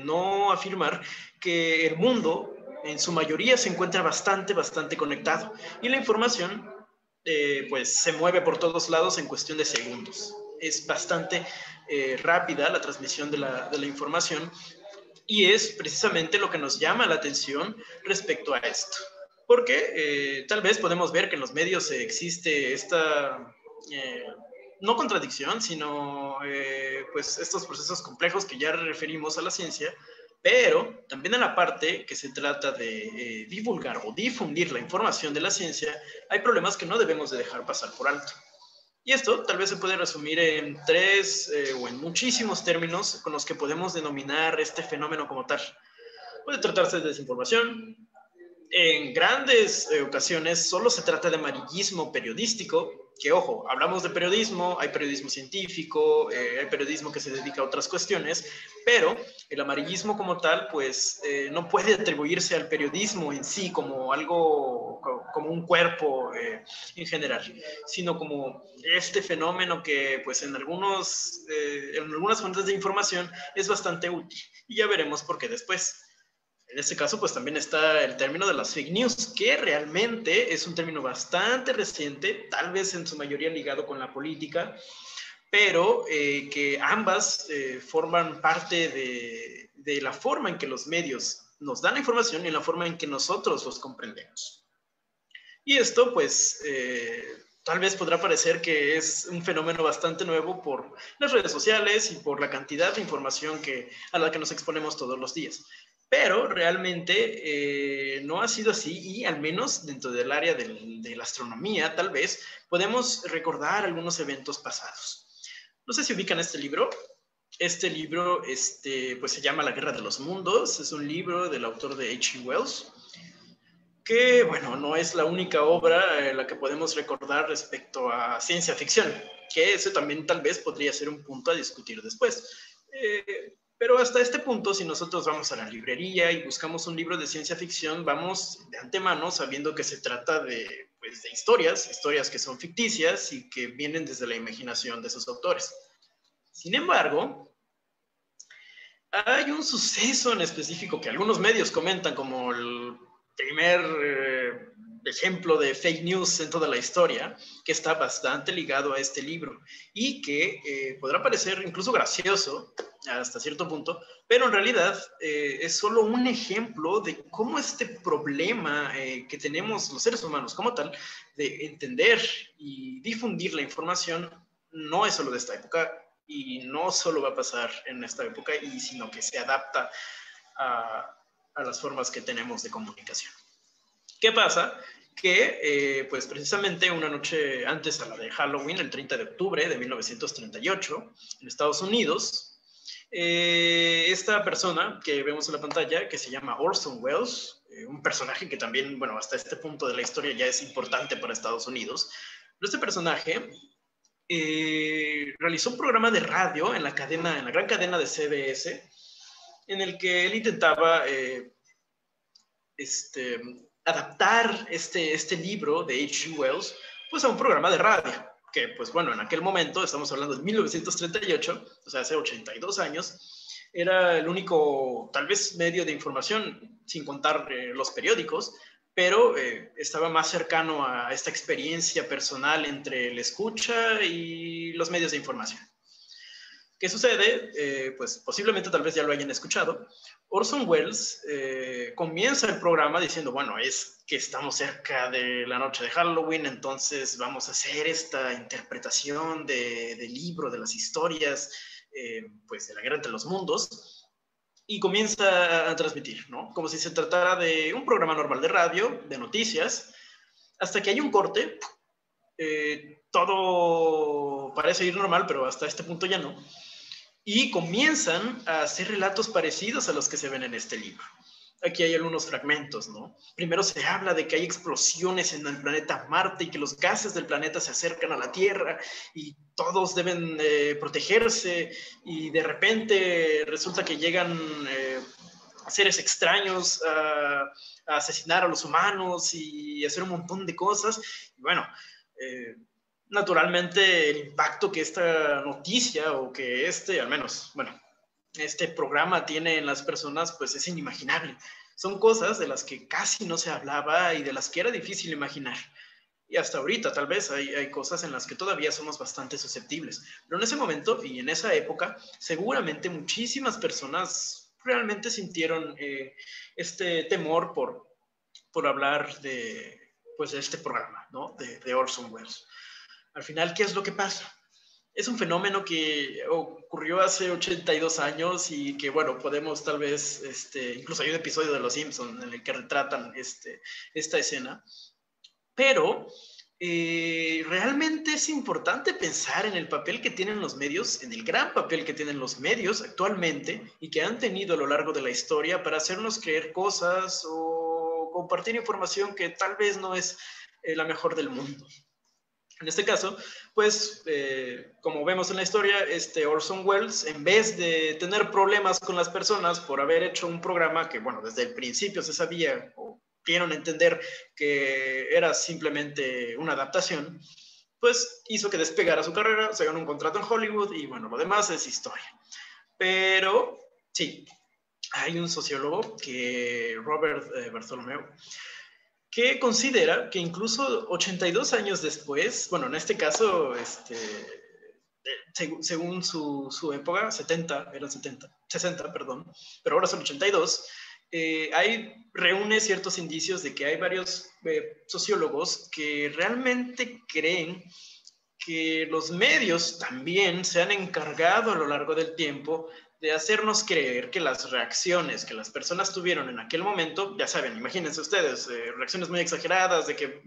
no afirmar que el mundo en su mayoría se encuentra bastante conectado y la información pues se mueve por todos lados en cuestión de segundos. Es bastante rápida la transmisión de la información y es precisamente lo que nos llama la atención respecto a esto. Porque tal vez podemos ver que en los medios existe esta no contradicción, sino pues estos procesos complejos que ya referimos a la ciencia, pero también en la parte que se trata de divulgar o difundir la información de la ciencia, hay problemas que no debemos de dejar pasar por alto. Y esto tal vez se puede resumir en tres o en muchísimos términos con los que podemos denominar este fenómeno como tal. Puede tratarse de desinformación. En grandes ocasiones solo se trata de amarillismo periodístico, que ojo, hablamos de periodismo, hay periodismo científico, hay periodismo que se dedica a otras cuestiones, pero el amarillismo como tal, pues no puede atribuirse al periodismo en sí como algo, como un cuerpo en general, sino como este fenómeno que pues en algunas fuentes de información es bastante útil. Y ya veremos por qué después. En este caso, pues también está el término de las fake news, que realmente es un término bastante reciente, tal vez en su mayoría ligado con la política, pero que ambas forman parte de la forma en que los medios nos dan la información y la forma en que nosotros los comprendemos. Y esto, pues, tal vez podrá parecer que es un fenómeno bastante nuevo por las redes sociales y por la cantidad de información a la que nos exponemos todos los días. Pero realmente no ha sido así y al menos dentro del área de la astronomía, tal vez, podemos recordar algunos eventos pasados. No sé si ubican este libro. Este libro pues se llama La Guerra de los Mundos. Es un libro del autor de H.G. Wells, que, bueno, no es la única obra en la que podemos recordar respecto a ciencia ficción, que ese también tal vez podría ser un punto a discutir después. Pero hasta este punto, si nosotros vamos a la librería y buscamos un libro de ciencia ficción, vamos de antemano sabiendo que se trata de, pues, de historias que son ficticias y que vienen desde la imaginación de esos autores. Sin embargo, hay un suceso en específico que algunos medios comentan como el primer ejemplo de fake news en toda la historia, que está bastante ligado a este libro y que podrá parecer incluso gracioso hasta cierto punto, pero en realidad es solo un ejemplo de cómo este problema que tenemos los seres humanos como tal, de entender y difundir la información, no es solo de esta época y no solo va a pasar en esta época, sino que se adapta a las formas que tenemos de comunicación. ¿Qué pasa? Que pues precisamente una noche antes a la de Halloween, el 30 de octubre de 1938, en Estados Unidos, esta persona que vemos en la pantalla, que se llama Orson Welles, un personaje que también, bueno, hasta este punto de la historia ya es importante para Estados Unidos. Pero este personaje realizó un programa de radio en la gran cadena de CBS, en el que él intentaba adaptar este libro de H.G. Wells pues a un programa de radio, que pues bueno, en aquel momento, estamos hablando de 1938, o sea, hace 82 años, era el único, tal vez, medio de información, sin contar los periódicos, pero estaba más cercano a esta experiencia personal entre el escucha y los medios de información. ¿Qué sucede? Pues posiblemente tal vez ya lo hayan escuchado. Orson Welles comienza el programa diciendo, bueno, es que estamos cerca de la noche de Halloween, entonces vamos a hacer esta interpretación del libro, de las historias, pues de la guerra entre los mundos, y comienza a transmitir, ¿no? Como si se tratara de un programa normal de radio, de noticias, hasta que hay un corte, todo parece ir normal, pero hasta este punto ya no. Y comienzan a hacer relatos parecidos a los que se ven en este libro. Aquí hay algunos fragmentos, ¿no? Primero se habla de que hay explosiones en el planeta Marte y que los gases del planeta se acercan a la Tierra y todos deben protegerse, y de repente resulta que llegan seres extraños a asesinar a los humanos y hacer un montón de cosas. Y bueno, naturalmente el impacto que esta noticia o que al menos, bueno, este programa tiene en las personas, pues es inimaginable. Son cosas de las que casi no se hablaba y de las que era difícil imaginar. Y hasta ahorita tal vez hay cosas en las que todavía somos bastante susceptibles. Pero en ese momento y en esa época, seguramente muchísimas personas realmente sintieron este temor por hablar pues, de este programa, ¿no? De Orson Welles. Al final, ¿qué es lo que pasa? Es un fenómeno que ocurrió hace 82 años y que, bueno, podemos tal vez, incluso hay un episodio de Los Simpson en el que retratan esta escena, pero realmente es importante pensar en el papel que tienen los medios, en el gran papel que tienen los medios actualmente y que han tenido a lo largo de la historia para hacernos creer cosas o compartir información que tal vez no es la mejor del mundo. En este caso, pues, como vemos en la historia, Orson Welles, en vez de tener problemas con las personas por haber hecho un programa que, bueno, desde el principio se sabía o dieron a entender que era simplemente una adaptación, pues hizo que despegara su carrera, se ganó un contrato en Hollywood y, bueno, lo demás es historia. Pero, sí, hay un sociólogo, Robert Bartholomew, que considera que incluso 82 años después, bueno, en este caso, según su época, 60, perdón, pero ahora son 82, reúne ciertos indicios de que hay varios sociólogos que realmente creen que los medios también se han encargado a lo largo del tiempo de hacernos creer que las reacciones que las personas tuvieron en aquel momento, ya saben, imagínense ustedes, reacciones muy exageradas de que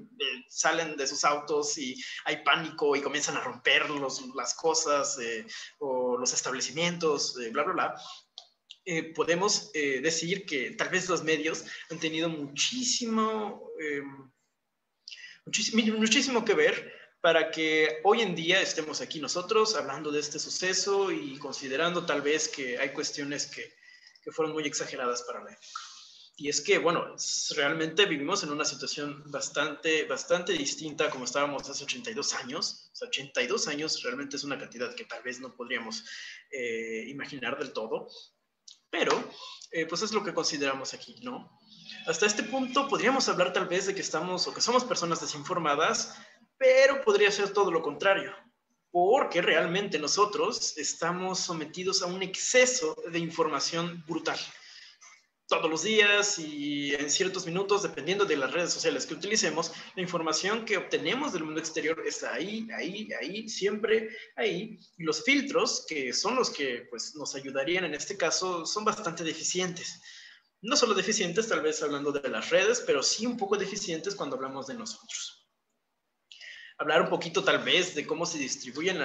salen de sus autos y hay pánico y comienzan a romper las cosas o los establecimientos, bla, bla, bla. Podemos decir que tal vez los medios han tenido muchísimo que ver para que hoy en día estemos aquí nosotros hablando de este suceso y considerando tal vez que hay cuestiones que fueron muy exageradas para la época. Y es que, bueno, realmente vivimos en una situación bastante distinta como estábamos hace 82 años. O sea, 82 años realmente es una cantidad que tal vez no podríamos imaginar del todo, pero pues es lo que consideramos aquí, ¿no? Hasta este punto podríamos hablar tal vez de que estamos o que somos personas desinformadas, pero podría ser todo lo contrario, porque realmente nosotros estamos sometidos a un exceso de información brutal. Todos los días y en ciertos minutos, dependiendo de las redes sociales que utilicemos, la información que obtenemos del mundo exterior está ahí, siempre ahí. Y los filtros, que son los que pues, nos ayudarían en este caso, son bastante deficientes. No solo deficientes, tal vez hablando de las redes, pero sí un poco deficientes cuando hablamos de nosotros. Hablar un poquito tal vez de cómo se distribuyen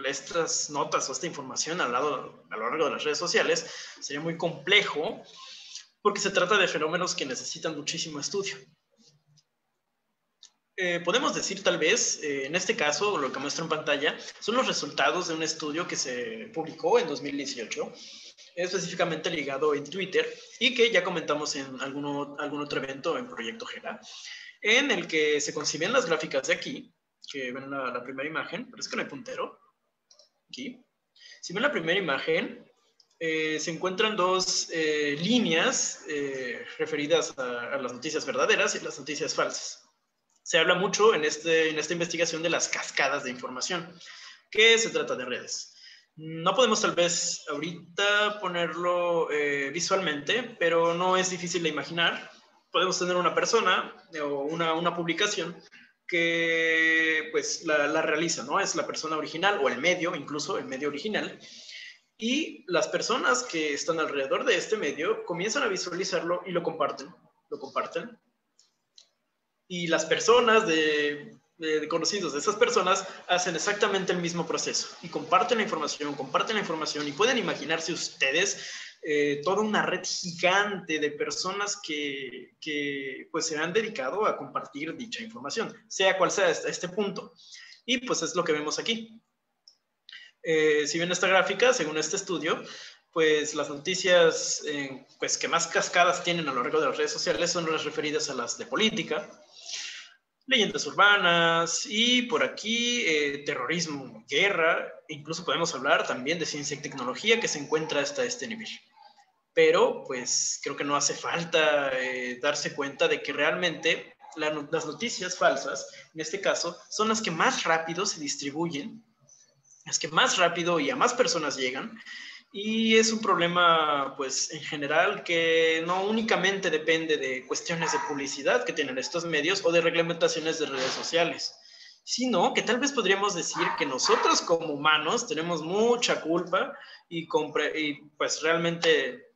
estas notas o esta información a lo largo de las redes sociales sería muy complejo, porque se trata de fenómenos que necesitan muchísimo estudio. Podemos decir tal vez, en este caso, lo que muestro en pantalla, son los resultados de un estudio que se publicó en 2018, específicamente ligado en Twitter, y que ya comentamos en algún otro evento en Proyecto Gera, en el que se conciben las gráficas de aquí, que ven la primera imagen, parece que no hay puntero, aquí. Si ven la primera imagen, se encuentran dos líneas referidas a las noticias verdaderas y las noticias falsas. Se habla mucho en esta investigación de las cascadas de información, que se trata de redes. No podemos tal vez ahorita ponerlo visualmente, pero no es difícil de imaginar. Podemos tener una persona o una publicación que pues la realiza, ¿no? Es la persona original o el medio, incluso el medio original. Y las personas que están alrededor de este medio comienzan a visualizarlo y lo comparten. Y las personas de conocidos de esas personas hacen exactamente el mismo proceso y comparten la información y pueden imaginarse ustedes toda una red gigante de personas que pues se han dedicado a compartir dicha información, sea cual sea este punto. Y pues es lo que vemos aquí. Si ven esta gráfica, según este estudio, pues las noticias pues, que más cascadas tienen a lo largo de las redes sociales son las referidas a las de política, leyendas urbanas y por aquí terrorismo, guerra, incluso podemos hablar también de ciencia y tecnología que se encuentra hasta este nivel. Pero pues creo que no hace falta darse cuenta de que realmente las noticias falsas, en este caso, son las que más rápido se distribuyen, las que más rápido y a más personas llegan. Y es un problema, pues, en general, que no únicamente depende de cuestiones de publicidad que tienen estos medios o de reglamentaciones de redes sociales, sino que tal vez podríamos decir que nosotros como humanos tenemos mucha culpa y pues realmente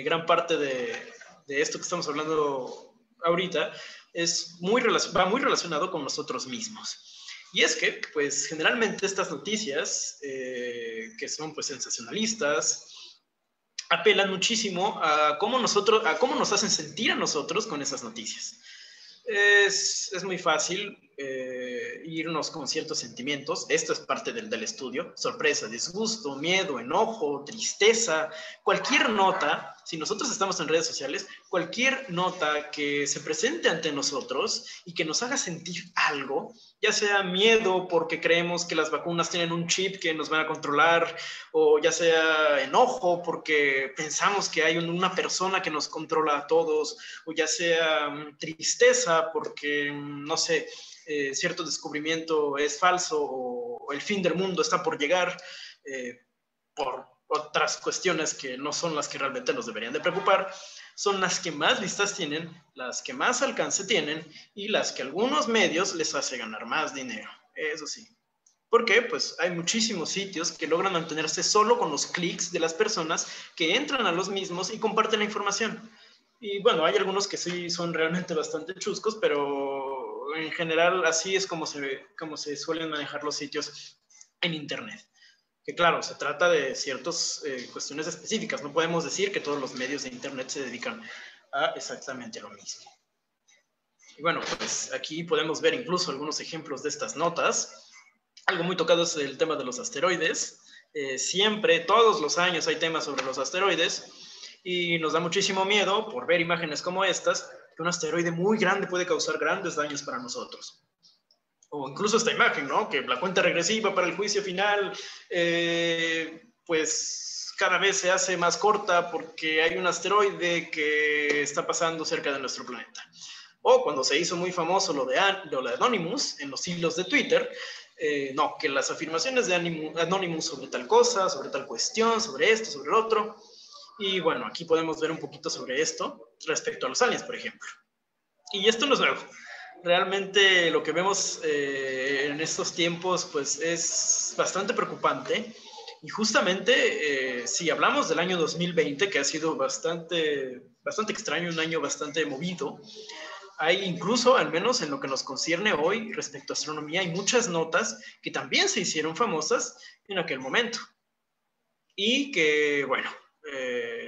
gran parte de esto que estamos hablando ahorita va muy relacionado con nosotros mismos. Y es que, pues, generalmente estas noticias, que son, pues, sensacionalistas, apelan muchísimo a cómo nos hacen sentir a nosotros con esas noticias. Es muy fácil irnos con ciertos sentimientos. Esto es parte del estudio. Sorpresa, disgusto, miedo, enojo, tristeza, cualquier nota. Si nosotros estamos en redes sociales, cualquier nota que se presente ante nosotros y que nos haga sentir algo, ya sea miedo porque creemos que las vacunas tienen un chip que nos van a controlar, o ya sea enojo porque pensamos que hay una persona que nos controla a todos, o ya sea tristeza porque, no sé, cierto descubrimiento es falso o el fin del mundo está por llegar, por otras cuestiones que no son las que realmente nos deberían de preocupar, son las que más vistas tienen, las que más alcance tienen y las que a algunos medios les hace ganar más dinero. Eso sí. ¿Por qué? Pues hay muchísimos sitios que logran mantenerse solo con los clics de las personas que entran a los mismos y comparten la información. Y bueno, hay algunos que sí son realmente bastante chuscos, pero en general así es como se suelen manejar los sitios en Internet. Que claro, se trata de ciertas cuestiones específicas. No podemos decir que todos los medios de Internet se dedican a exactamente lo mismo. Y bueno, pues aquí podemos ver incluso algunos ejemplos de estas notas. Algo muy tocado es el tema de los asteroides. Siempre, todos los años hay temas sobre los asteroides y nos da muchísimo miedo por ver imágenes como estas, que un asteroide muy grande puede causar grandes daños para nosotros. O incluso esta imagen, ¿no? Que la cuenta regresiva para el juicio final, pues cada vez se hace más corta porque hay un asteroide que está pasando cerca de nuestro planeta. O cuando se hizo muy famoso lo de Anonymous en los hilos de Twitter, no, que las afirmaciones de Anonymous sobre tal cosa, sobre tal cuestión, sobre esto, sobre lo otro. Y bueno, aquí podemos ver un poquito sobre esto respecto a los aliens, por ejemplo. Y esto no es nuevo. Realmente lo que vemos en estos tiempos pues es bastante preocupante y justamente si hablamos del año 2020, que ha sido bastante extraño, un año bastante movido, hay incluso, al menos en lo que nos concierne hoy respecto a astronomía, hay muchas notas que también se hicieron famosas en aquel momento y que, bueno,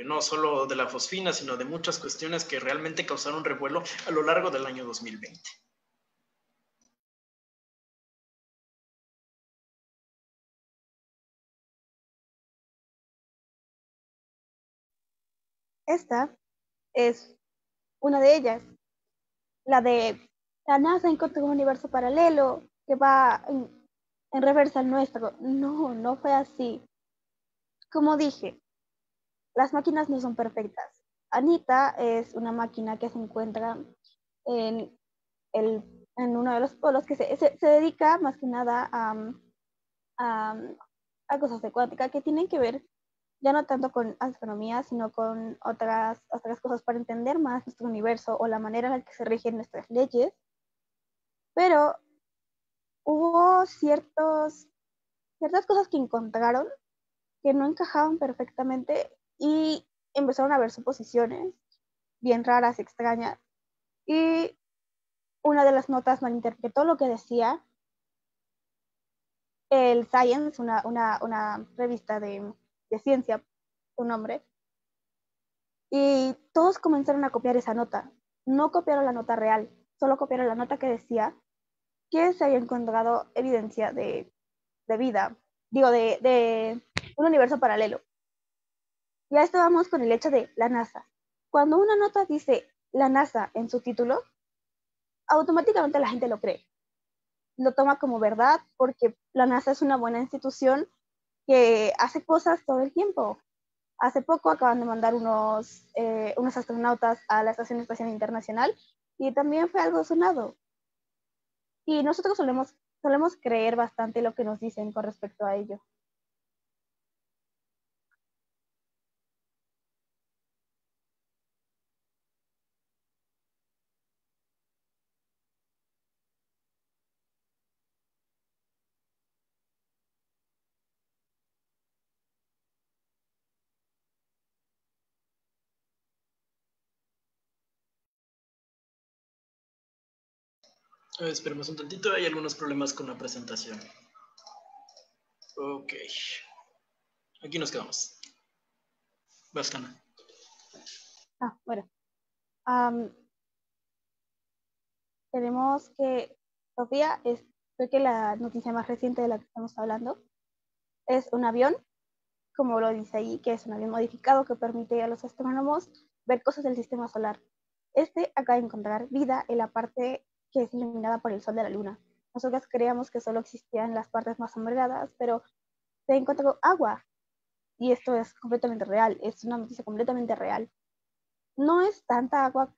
no solo de la fosfina, sino de muchas cuestiones que realmente causaron revuelo a lo largo del año 2020. Esta es una de ellas, la de la NASA encontró un universo paralelo que va en reversa al nuestro. No, no fue así. Como dije, las máquinas no son perfectas. Anita es una máquina que se encuentra en, en uno de los polos que se dedica más que nada a, a cosas de cuántica que tienen que ver ya no tanto con astronomía, sino con otras cosas para entender más nuestro universo o la manera en la que se rigen nuestras leyes. Pero hubo ciertas cosas que encontraron que no encajaban perfectamente y empezaron a ver suposiciones bien raras, extrañas. Y una de las notas malinterpretó lo que decía el Science, una revista de ciencia, su nombre, y todos comenzaron a copiar esa nota. No copiaron la nota real, solo copiaron la nota que decía que se había encontrado evidencia de vida, digo, de un universo paralelo. Y a esto vamos con el hecho de la NASA. Cuando una nota dice la NASA en su título, automáticamente la gente lo cree. Lo toma como verdad porque la NASA es una buena institución que hace cosas todo el tiempo. Hace poco acaban de mandar unos astronautas a la Estación Espacial Internacional y también fue algo sonado. Y nosotros solemos creer bastante lo que nos dicen con respecto a ello. Esperemos un tantito, hay algunos problemas con la presentación. Ok. Aquí nos quedamos. Vascana. Bueno. Tenemos que Sofía creo que la noticia más reciente de la que estamos hablando es un avión, como lo dice ahí, que es un avión modificado que permite a los astrónomos ver cosas del sistema solar. Acaba de encontrar vida en la parte que es iluminada por el sol de la luna. Nosotros creíamos que solo existían las partes más sombreadas, pero se encontró agua. Y esto es completamente real, es una noticia completamente real. No es tanta agua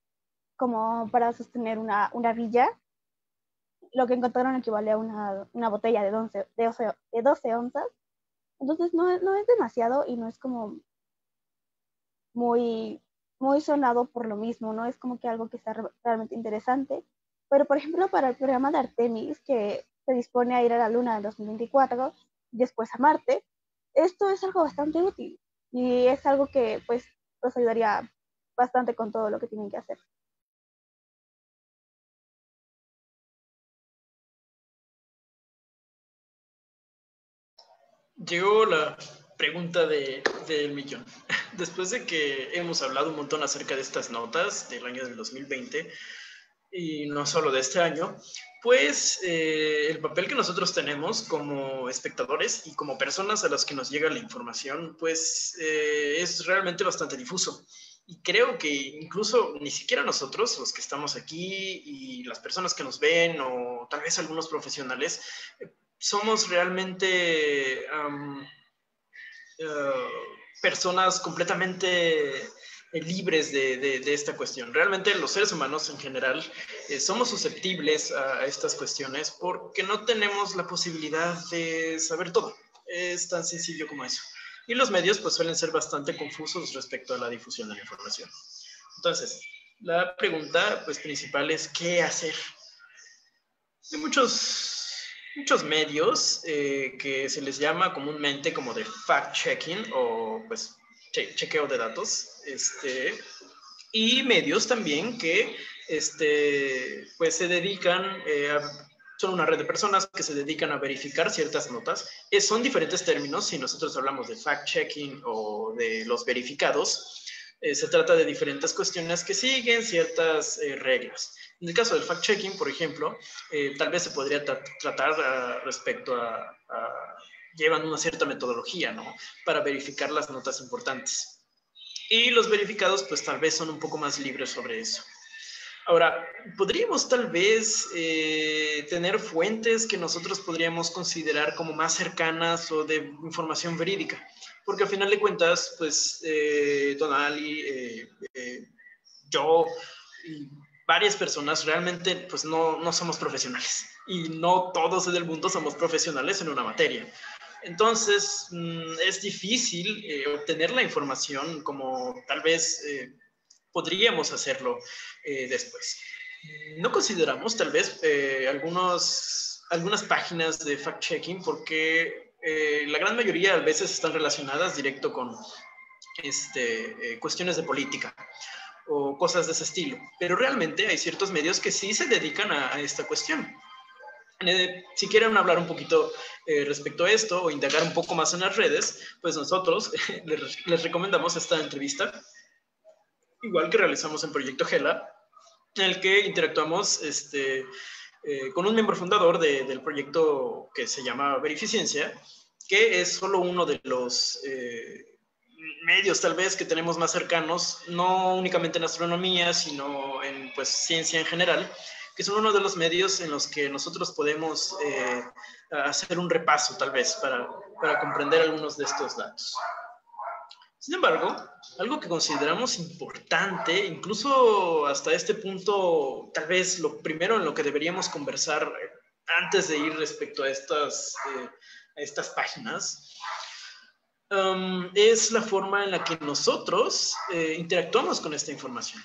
como para sostener una villa. Lo que encontraron equivale a una botella de 12 onzas. Entonces no es demasiado y no es como muy, muy sonado por lo mismo, no es como que algo que sea realmente interesante. Pero, por ejemplo, para el programa de Artemis, que se dispone a ir a la Luna en 2024 y después a Marte, esto es algo bastante útil y es algo que pues nos ayudaría bastante con todo lo que tienen que hacer. Llegó la pregunta del millón. Después de que hemos hablado un montón acerca de estas notas del año del 2020, y no solo de este año, pues el papel que nosotros tenemos como espectadores y como personas a las que nos llega la información, pues es realmente bastante difuso. Y creo que incluso ni siquiera nosotros, los que estamos aquí y las personas que nos ven o tal vez algunos profesionales, somos realmente personas completamente libres de esta cuestión. Realmente los seres humanos en general somos susceptibles a estas cuestiones porque no tenemos la posibilidad de saber todo. Es tan sencillo como eso. Y los medios pues suelen ser bastante confusos respecto a la difusión de la información. Entonces, la pregunta pues principal es ¿qué hacer? Hay muchos medios que se les llama comúnmente como de fact-checking o pues chequeo de datos, y medios también que pues se dedican son una red de personas que se dedican a verificar ciertas notas. Son diferentes términos si nosotros hablamos de fact-checking o de los verificados. Se trata de diferentes cuestiones que siguen ciertas reglas. En el caso del fact-checking, por ejemplo, tal vez se podría tratar respecto a llevan una cierta metodología, ¿no? Para verificar las notas importantes. Y los verificados, pues tal vez son un poco más libres sobre eso. Ahora, podríamos tal vez tener fuentes que nosotros podríamos considerar como más cercanas o de información verídica, porque al final de cuentas, pues Tonali, yo y varias personas realmente pues no somos profesionales y no todos en el mundo somos profesionales en una materia. Entonces, es difícil obtener la información como tal vez podríamos hacerlo después. No consideramos tal vez algunas páginas de fact-checking porque la gran mayoría a veces están relacionadas directo con cuestiones de política o cosas de ese estilo. Pero realmente hay ciertos medios que sí se dedican a esta cuestión. Si quieren hablar un poquito respecto a esto o indagar un poco más en las redes, pues nosotros les recomendamos esta entrevista, igual que realizamos en Proyecto Gela, en el que interactuamos con un miembro fundador del proyecto que se llama Verificiencia, que es solo uno de los medios tal vez que tenemos más cercanos, no únicamente en astronomía, sino en pues, ciencia en general, que son uno de los medios en los que nosotros podemos hacer un repaso tal vez para comprender algunos de estos datos. Sin embargo, algo que consideramos importante, incluso hasta este punto, tal vez lo primero en lo que deberíamos conversar antes de ir respecto a estas páginas, es la forma en la que nosotros interactuamos con esta información.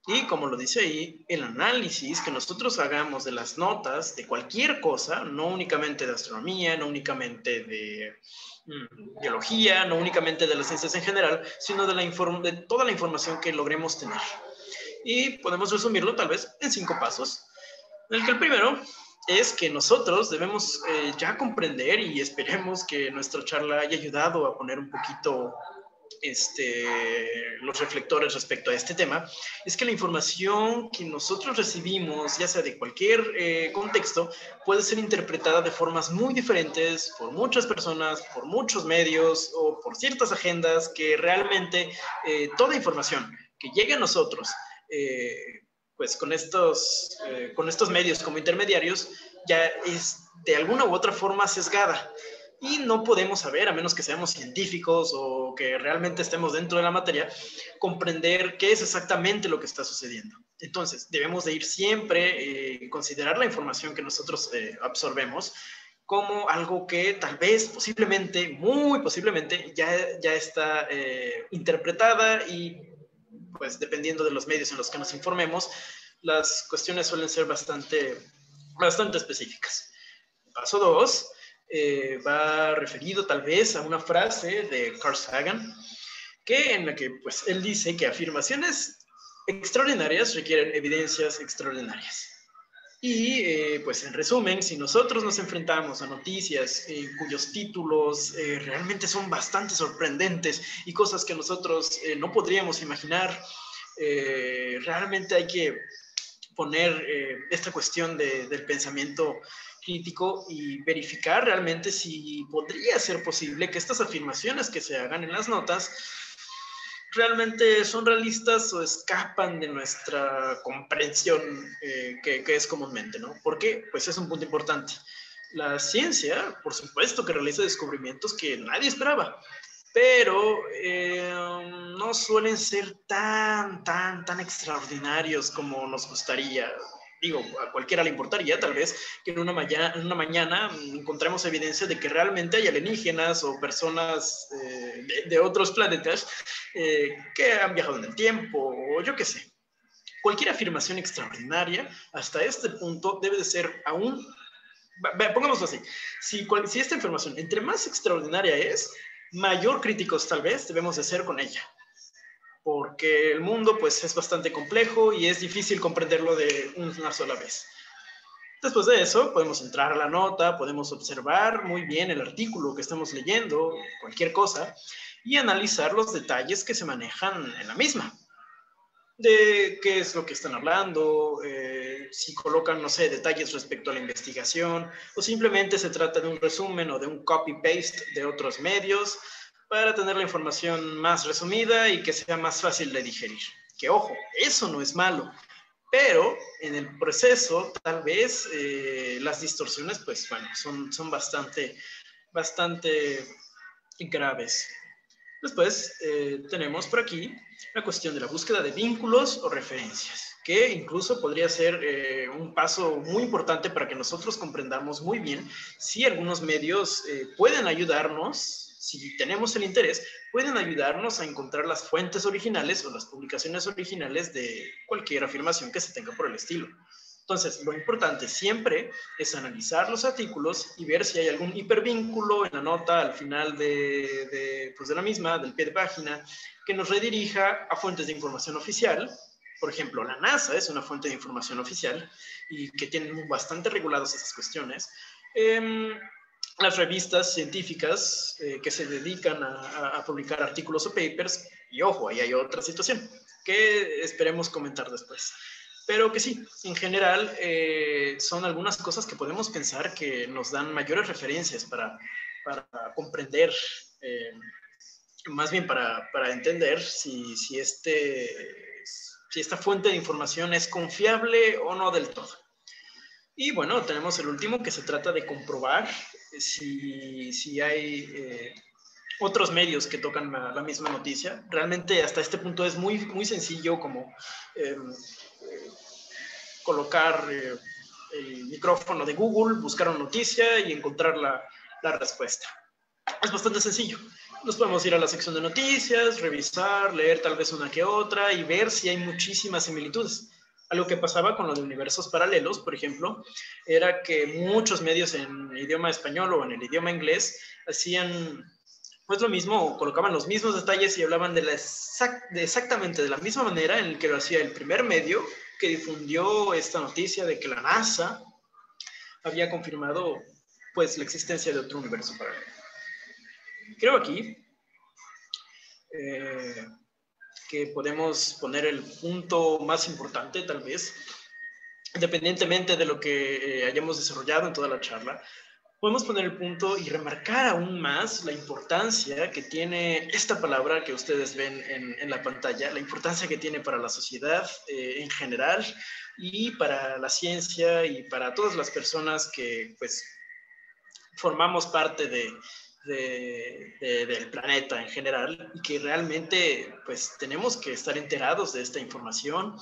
Y como lo dice ahí, el análisis que nosotros hagamos de las notas de cualquier cosa, no únicamente de astronomía, no únicamente de biología, no únicamente de las ciencias en general, sino de toda la información que logremos tener. Y podemos resumirlo tal vez en 5 pasos, en el que el primero es que nosotros debemos ya comprender, y esperemos que nuestra charla haya ayudado a poner un poquito los reflectores respecto a este tema, es que la información que nosotros recibimos, ya sea de cualquier contexto, puede ser interpretada de formas muy diferentes por muchas personas, por muchos medios o por ciertas agendas, que realmente toda información que llegue a nosotros, pues con estos medios como intermediarios, ya es de alguna u otra forma sesgada. Y no podemos saber, a menos que seamos científicos o que realmente estemos dentro de la materia, comprender qué es exactamente lo que está sucediendo. Entonces, debemos de ir siempre, considerar la información que nosotros absorbemos como algo que tal vez, posiblemente, muy posiblemente, ya está interpretada, y pues dependiendo de los medios en los que nos informemos, las cuestiones suelen ser bastante específicas. Paso 2. Va referido tal vez a una frase de Carl Sagan, en la que pues, él dice que afirmaciones extraordinarias requieren evidencias extraordinarias. Y pues en resumen, si nosotros nos enfrentamos a noticias cuyos títulos realmente son bastante sorprendentes y cosas que nosotros no podríamos imaginar, realmente hay que poner esta cuestión del pensamiento crítico y verificar realmente si podría ser posible que estas afirmaciones que se hagan en las notas realmente son realistas o escapan de nuestra comprensión que es comúnmente, ¿no? ¿Por qué? Pues es un punto importante. La ciencia, por supuesto que realiza descubrimientos que nadie esperaba, pero no suelen ser tan extraordinarios como nos gustaría. Digo, a cualquiera le importaría tal vez que en una mañana encontremos evidencia de que realmente hay alienígenas o personas de otros planetas que han viajado en el tiempo, o yo qué sé. Cualquier afirmación extraordinaria hasta este punto debe de ser aún, pongámoslo así, si esta información entre más extraordinaria es, mayor críticos tal vez debemos de ser con ella, porque el mundo pues es bastante complejo y es difícil comprenderlo de una sola vez. Después de eso, podemos entrar a la nota, podemos observar muy bien el artículo que estamos leyendo, cualquier cosa, y analizar los detalles que se manejan en la misma. De qué es lo que están hablando, si colocan, no sé, detalles respecto a la investigación, o simplemente se trata de un resumen o de un copy-paste de otros medios para tener la información más resumida y que sea más fácil de digerir. Que ojo, eso no es malo, pero en el proceso tal vez las distorsiones, pues bueno, son bastante graves. Después tenemos por aquí la cuestión de la búsqueda de vínculos o referencias, que incluso podría ser un paso muy importante para que nosotros comprendamos muy bien si algunos medios pueden ayudarnos, si tenemos el interés, pueden ayudarnos a encontrar las fuentes originales o las publicaciones originales de cualquier afirmación que se tenga por el estilo. Entonces, lo importante siempre es analizar los artículos y ver si hay algún hipervínculo en la nota al final pues de la misma, del pie de página, que nos redirija a fuentes de información oficial. Por ejemplo, la NASA es una fuente de información oficial y que tienen bastante reguladas esas cuestiones. Las revistas científicas que se dedican a publicar artículos o papers, y ojo, ahí hay otra situación que esperemos comentar después. Pero que sí, en general son algunas cosas que podemos pensar que nos dan mayores referencias para comprender, más bien para entender si esta fuente de información es confiable o no del todo. Y bueno, tenemos el último que se trata de comprobar si hay otros medios que tocan la misma noticia. Realmente hasta este punto es muy sencillo como colocar el micrófono de Google, buscar una noticia y encontrar la respuesta. Es bastante sencillo. Nos podemos ir a la sección de noticias, revisar, leer tal vez una que otra y ver si hay muchísimas similitudes. Algo que pasaba con lo de universos paralelos, por ejemplo, era que muchos medios en idioma español o en el idioma inglés hacían pues lo mismo, colocaban los mismos detalles y hablaban exactamente de la misma manera en el que lo hacía el primer medio que difundió esta noticia de que la NASA había confirmado pues la existencia de otro universo paralelo. Creo aquí que podemos poner el punto más importante, tal vez, independientemente de lo que hayamos desarrollado en toda la charla, podemos poner el punto y remarcar aún más la importancia que tiene esta palabra que ustedes ven en la pantalla, la importancia que tiene para la sociedad en general y para la ciencia y para todas las personas que pues formamos parte del planeta en general y que realmente pues tenemos que estar enterados de esta información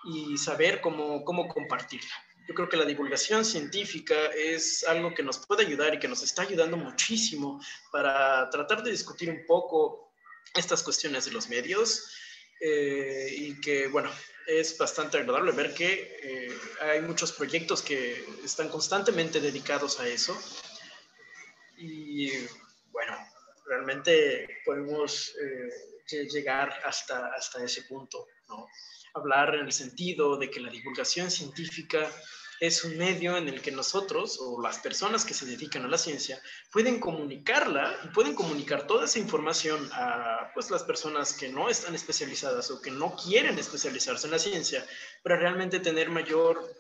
y saber cómo compartirla. Yo creo que la divulgación científica es algo que nos puede ayudar y que nos está ayudando muchísimo para tratar de discutir un poco estas cuestiones de los medios y que, bueno, es bastante agradable ver que hay muchos proyectos que están constantemente dedicados a eso. Y bueno, realmente podemos llegar hasta ese punto, ¿no? Hablar en el sentido de que la divulgación científica es un medio en el que nosotros o las personas que se dedican a la ciencia pueden comunicarla y pueden comunicar toda esa información a pues, las personas que no están especializadas o que no quieren especializarse en la ciencia, para realmente tener mayor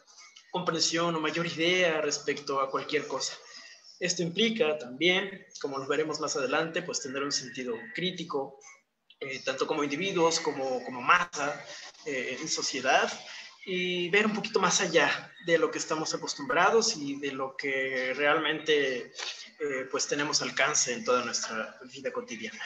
comprensión o mayor idea respecto a cualquier cosa. Esto implica también, como lo veremos más adelante, pues tener un sentido crítico, tanto como individuos como masa en sociedad, y ver un poquito más allá de lo que estamos acostumbrados y de lo que realmente pues tenemos alcance en toda nuestra vida cotidiana.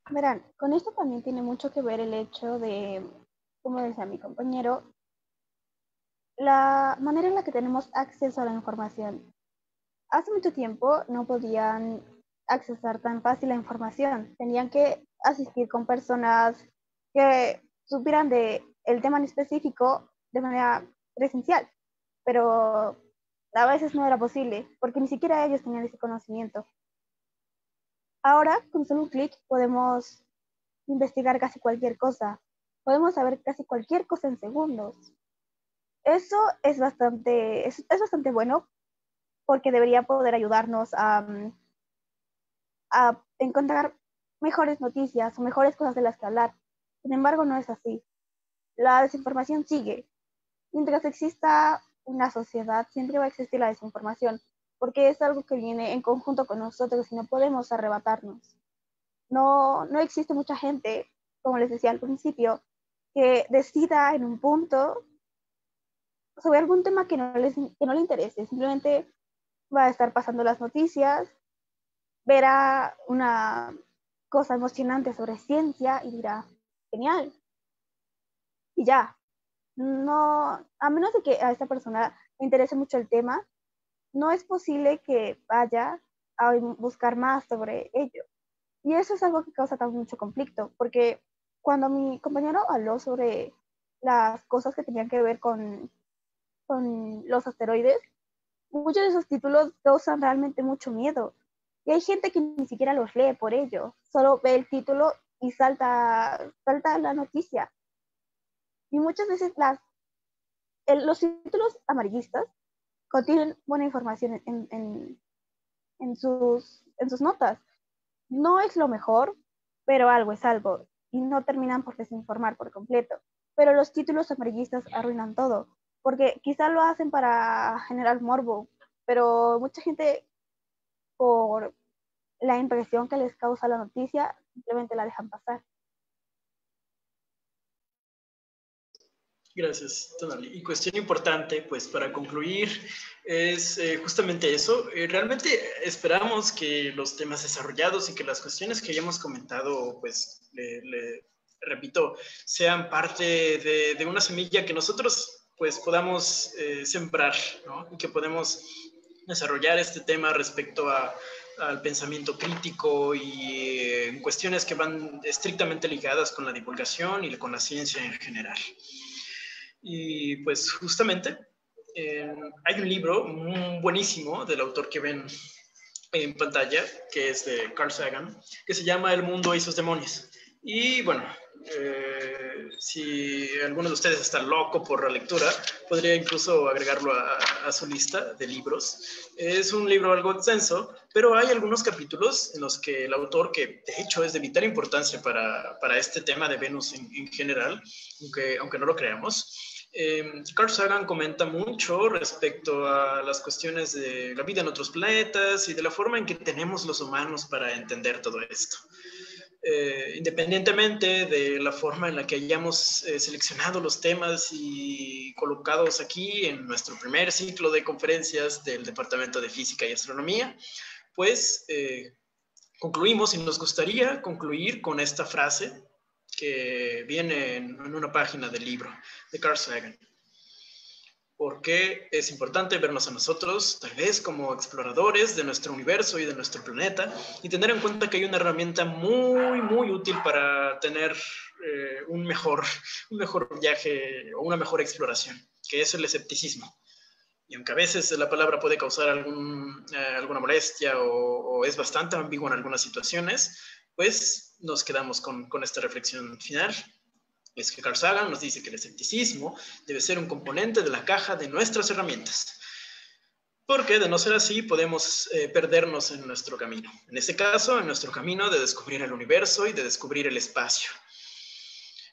Verán, con esto también tiene mucho que ver el hecho de, como decía mi compañero, la manera en la que tenemos acceso a la información. Hace mucho tiempo no podían accesar tan fácil la información. Tenían que asistir con personas que supieran de el tema en específico de manera presencial. Pero a veces no era posible, porque ni siquiera ellos tenían ese conocimiento. Ahora, con solo un clic, podemos investigar casi cualquier cosa. Podemos saber casi cualquier cosa en segundos. Eso es bastante bueno, porque debería poder ayudarnos a encontrar mejores noticias o mejores cosas de las que hablar. Sin embargo, no es así. La desinformación sigue. Mientras exista una sociedad, siempre va a existir la desinformación, porque es algo que viene en conjunto con nosotros y no podemos arrebatarnos. No existe mucha gente, como les decía al principio, que decida en un punto sobre algún tema que no le interese. Simplemente va a estar pasando las noticias, verá una cosa emocionante sobre ciencia y dirá, genial, y ya. No, a menos de que a esta persona le interese mucho el tema, no es posible que vaya a buscar más sobre ello. Y eso es algo que causa también mucho conflicto, porque cuando mi compañero habló sobre las cosas que tenían que ver con los asteroides, muchos de esos títulos causan realmente mucho miedo. Y hay gente que ni siquiera los lee por ello, solo ve el título y salta la noticia. Y muchas veces los títulos amarillistas contienen buena información en sus notas. No es lo mejor, pero algo es algo, y no terminan por desinformar por completo. Pero los títulos amarillistas arruinan todo, porque quizá lo hacen para generar morbo, pero mucha gente, por la impresión que les causa la noticia, simplemente la dejan pasar. Gracias, Tonali. Y cuestión importante, pues para concluir, es justamente eso. Realmente esperamos que los temas desarrollados y que las cuestiones que hayamos comentado, pues, repito, sean parte de una semilla que nosotros, pues, podamos sembrar, ¿no? Y que podemos desarrollar este tema respecto al pensamiento crítico y en cuestiones que van estrictamente ligadas con la divulgación y con la ciencia en general. Y pues justamente hay un libro buenísimo del autor que ven en pantalla, que es de Carl Sagan, que se llama El mundo y sus demonios. Y bueno, si alguno de ustedes está loco por la lectura, podría incluso agregarlo a su lista de libros. Es un libro algo extenso, pero hay algunos capítulos en los que el autor, que de hecho es de vital importancia para este tema de Venus en general, aunque no lo creamos, Carl Sagan comenta mucho respecto a las cuestiones de la vida en otros planetas y de la forma en que tenemos los humanos para entender todo esto. Independientemente de la forma en la que hayamos seleccionado los temas y colocados aquí en nuestro primer ciclo de conferencias del Departamento de Física y Astronomía, pues concluimos y nos gustaría concluir con esta frase que viene en una página del libro de Carl Sagan. Porque es importante vernos a nosotros, tal vez como exploradores de nuestro universo y de nuestro planeta, y tener en cuenta que hay una herramienta muy, muy útil para tener un mejor viaje o una mejor exploración, que es el escepticismo. Y aunque a veces la palabra puede causar alguna molestia o es bastante ambigua en algunas situaciones, pues nos quedamos con esta reflexión final. Es que Carl Sagan nos dice que el escepticismo debe ser un componente de la caja de nuestras herramientas. Porque de no ser así podemos perdernos en nuestro camino. En este caso, en nuestro camino de descubrir el universo y de descubrir el espacio.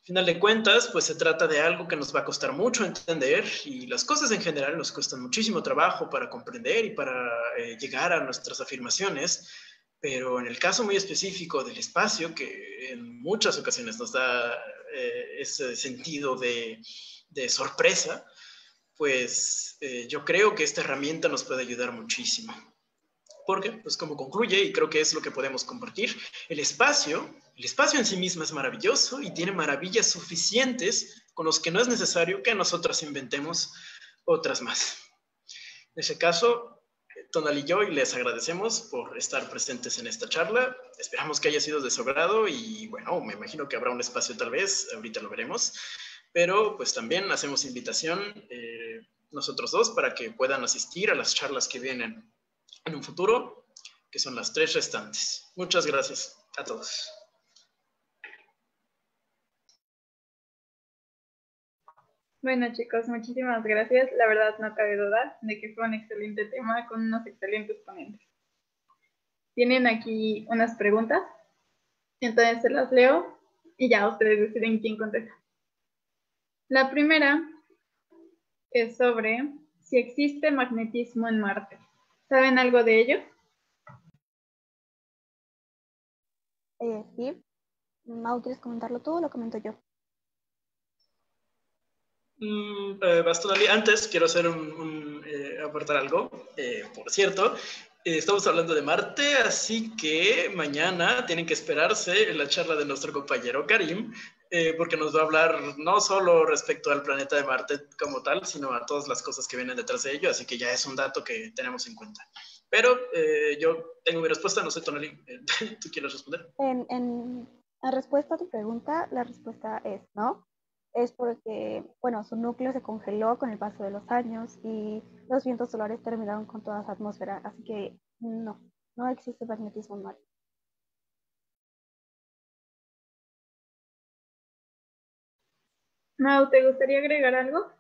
Al final de cuentas, pues se trata de algo que nos va a costar mucho entender y las cosas en general nos cuestan muchísimo trabajo para comprender y para llegar a nuestras afirmaciones, pero en el caso muy específico del espacio, que en muchas ocasiones nos da ese sentido de sorpresa, pues yo creo que esta herramienta nos puede ayudar muchísimo. Porque, pues como concluye, y creo que es lo que podemos compartir, el espacio en sí mismo es maravilloso y tiene maravillas suficientes con los que no es necesario que nosotros inventemos otras más. En ese caso, Tonal y yo les agradecemos por estar presentes en esta charla. Esperamos que haya sido de su agrado y bueno, me imagino que habrá un espacio tal vez, ahorita lo veremos, pero pues también hacemos invitación nosotros dos para que puedan asistir a las charlas que vienen en un futuro, que son las 3 restantes. Muchas gracias a todos. Bueno, chicos, muchísimas gracias. La verdad, no cabe duda de que fue un excelente tema con unos excelentes ponentes. Tienen aquí unas preguntas, entonces se las leo y ya ustedes deciden quién contesta. La primera es sobre si existe magnetismo en Marte. ¿Saben algo de ello? Sí. Mau, ¿quieres comentarlo tú o lo comento yo? Bastón, antes quiero hacer aportar algo. Por cierto, estamos hablando de Marte, así que mañana tienen que esperarse en la charla de nuestro compañero Karim, porque nos va a hablar no solo respecto al planeta de Marte como tal, sino a todas las cosas que vienen detrás de ello, así que ya es un dato que tenemos en cuenta. Pero yo tengo mi respuesta, no sé, Tonali, ¿tú quieres responder? En respuesta a tu pregunta, la respuesta es no. Es porque, bueno, su núcleo se congeló con el paso de los años y los vientos solares terminaron con toda esa atmósfera, así que no existe magnetismo en Marte. Mau, ¿te gustaría agregar algo?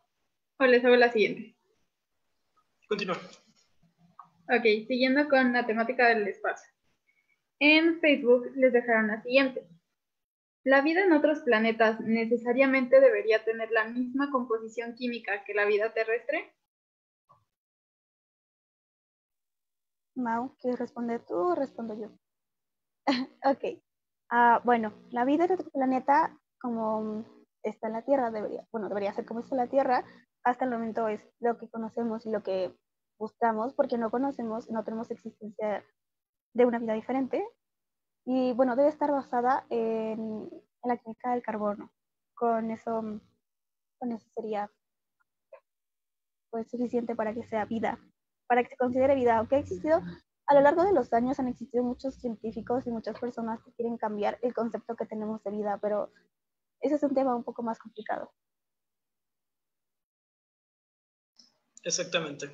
¿O les hago la siguiente? Continúa. Ok, siguiendo con la temática del espacio. En Facebook les dejaron la siguiente. ¿La vida en otros planetas necesariamente debería tener la misma composición química que la vida terrestre? Mau, ¿quieres responder tú o respondo yo? Ok. Bueno, la vida en otro planeta, como está en la Tierra, debería ser como está en la Tierra. Hasta el momento es lo que conocemos y lo que buscamos, porque no conocemos, no tenemos existencia de una vida diferente. Y bueno, debe estar basada en la química del carbono. Con eso, con eso sería pues suficiente para que sea vida, para que se considere vida, aunque ha existido a lo largo de los años han existido muchos científicos y muchas personas que quieren cambiar el concepto que tenemos de vida, pero ese es un tema un poco más complicado. Exactamente.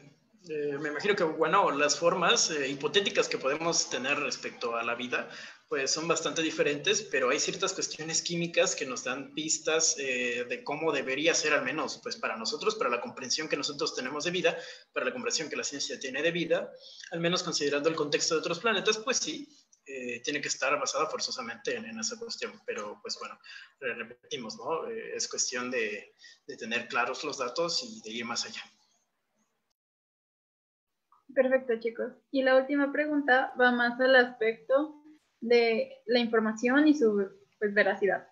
Me imagino que, bueno, las formas hipotéticas que podemos tener respecto a la vida, pues son bastante diferentes, pero hay ciertas cuestiones químicas que nos dan pistas de cómo debería ser, al menos, pues para nosotros, para la comprensión que nosotros tenemos de vida, para la comprensión que la ciencia tiene de vida, al menos considerando el contexto de otros planetas, pues sí, tiene que estar basada forzosamente en esa cuestión. Pero, pues bueno, repetimos, ¿no? Es cuestión de tener claros los datos y de ir más allá. Perfecto, chicos. Y la última pregunta va más al aspecto de la información y su pues, veracidad.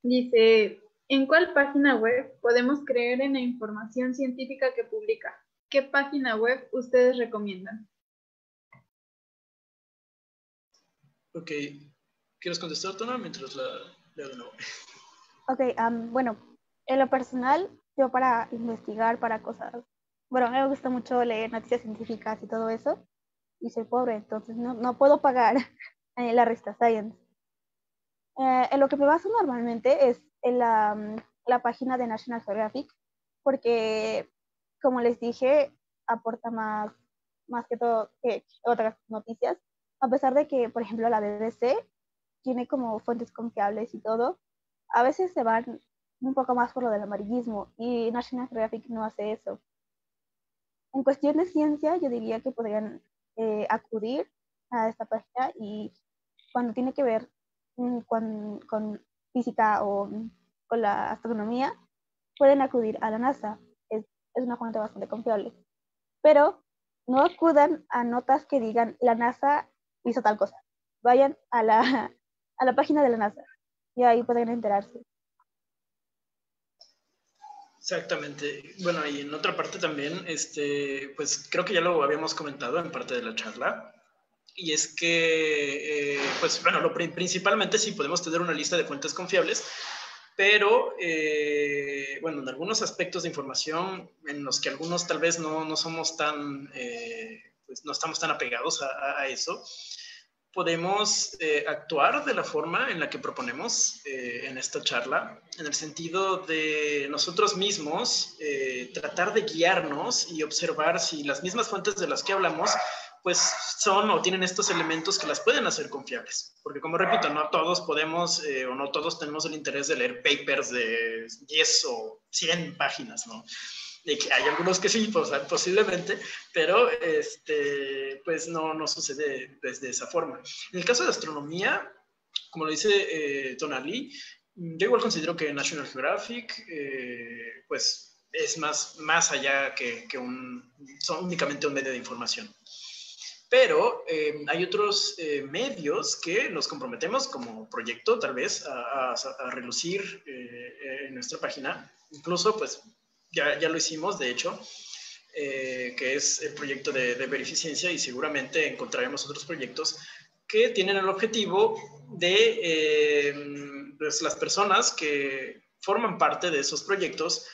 Dice, ¿en cuál página web podemos creer en la información científica que publica? ¿Qué página web ustedes recomiendan? Ok, ¿quieres contestar, Tona, mientras la leo de nuevo? Ok, bueno, en lo personal, yo para investigar, para cosas, bueno, a mí me gusta mucho leer noticias científicas y todo eso, y soy pobre, entonces no puedo pagar la revista Science. En lo que me baso normalmente es en la página de National Geographic, porque, como les dije, aporta más que todo que otras noticias, a pesar de que, por ejemplo, la BBC tiene como fuentes confiables y todo, a veces se van un poco más por lo del amarillismo y National Geographic no hace eso. En cuestión de ciencia, yo diría que podrían acudir a esta página y cuando tiene que ver con física o con la astronomía, pueden acudir a la NASA. Es una fuente bastante confiable. Pero no acudan a notas que digan la NASA hizo tal cosa. Vayan a la página de la NASA y ahí pueden enterarse. Exactamente. Bueno, y en otra parte también, pues creo que ya lo habíamos comentado en parte de la charla, y es que, pues bueno, principalmente sí podemos tener una lista de fuentes confiables, pero bueno, en algunos aspectos de información en los que algunos tal vez no somos tan, pues no estamos tan apegados a eso, podemos actuar de la forma en la que proponemos en esta charla, en el sentido de nosotros mismos tratar de guiarnos y observar si las mismas fuentes de las que hablamos pues son o tienen estos elementos que las pueden hacer confiables. Porque como repito, no todos podemos o no todos tenemos el interés de leer papers de 10 o 100 páginas, ¿no? Y que hay algunos que sí, pues, posiblemente, pero pues no sucede de esa forma. En el caso de astronomía, como lo dice Tonali, yo igual considero que National Geographic, pues es más allá que son únicamente un medio de información. Pero hay otros medios que nos comprometemos como proyecto, tal vez, a relucir en nuestra página. Incluso, pues, ya lo hicimos, de hecho, que es el proyecto de Verificiencia, y seguramente encontraremos otros proyectos que tienen el objetivo de pues, las personas que forman parte de esos proyectos,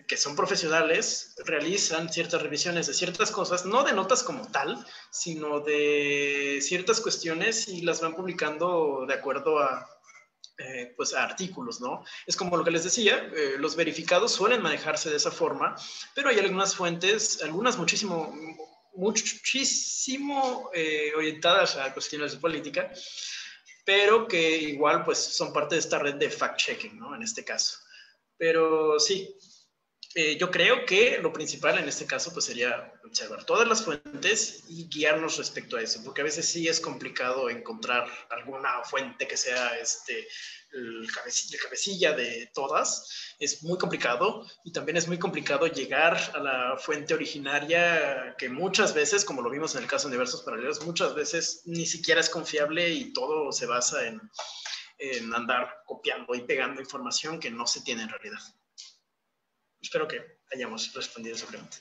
que son profesionales, realizan ciertas revisiones de ciertas cosas, no de notas como tal, sino de ciertas cuestiones, y las van publicando de acuerdo a pues a artículos, ¿no? Es como lo que les decía, los verificados suelen manejarse de esa forma, pero hay algunas fuentes, algunas muchísimo orientadas a cuestiones de política, pero que igual pues son parte de esta red de fact-checking, ¿no? En este caso. Pero sí, yo creo que lo principal en este caso pues sería observar todas las fuentes y guiarnos respecto a eso, porque a veces sí es complicado encontrar alguna fuente que sea el cabecilla de todas. Es muy complicado, y también es muy complicado llegar a la fuente originaria, que muchas veces, como lo vimos en el caso de universos paralelos, muchas veces ni siquiera es confiable y todo se basa en andar copiando y pegando información que no se tiene en realidad. Espero que hayamos respondido esa pregunta.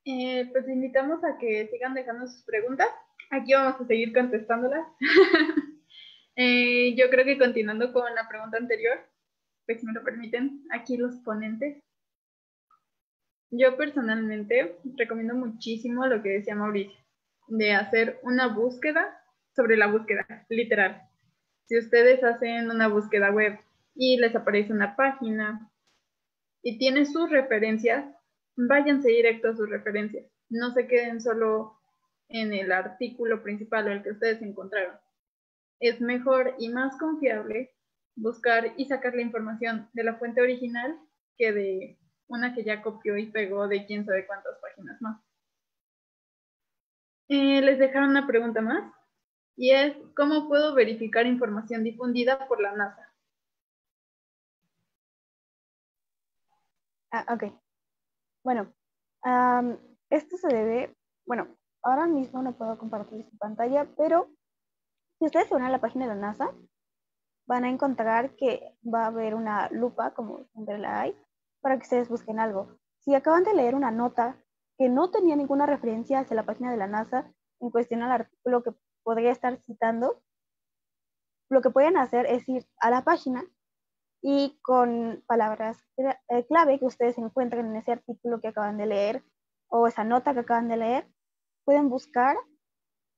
Pues invitamos a que sigan dejando sus preguntas. Aquí vamos a seguir contestándolas. Yo creo que continuando con la pregunta anterior, pues si me lo permiten, aquí los ponentes. Yo personalmente recomiendo muchísimo lo que decía Mauricio, de hacer una búsqueda sobre la búsqueda, literal. Si ustedes hacen una búsqueda web y les aparece una página y tiene sus referencias, váyanse directo a sus referencias. No se queden solo en el artículo principal o el que ustedes encontraron. Es mejor y más confiable buscar y sacar la información de la fuente original que de una que ya copió y pegó de quién sabe cuántas páginas más. Les dejaron una pregunta más, y es, ¿cómo puedo verificar información difundida por la NASA? Ok. Bueno, esto se debe, bueno, ahora mismo no puedo compartir su pantalla, pero si ustedes se van a la página de la NASA, van a encontrar que va a haber una lupa, como siempre la hay, para que ustedes busquen algo. Si acaban de leer una nota que no tenía ninguna referencia hacia la página de la NASA en cuestión al artículo que podría estar citando, lo que pueden hacer es ir a la página y con palabras clave que ustedes encuentren en ese artículo que acaban de leer o esa nota que acaban de leer, pueden buscar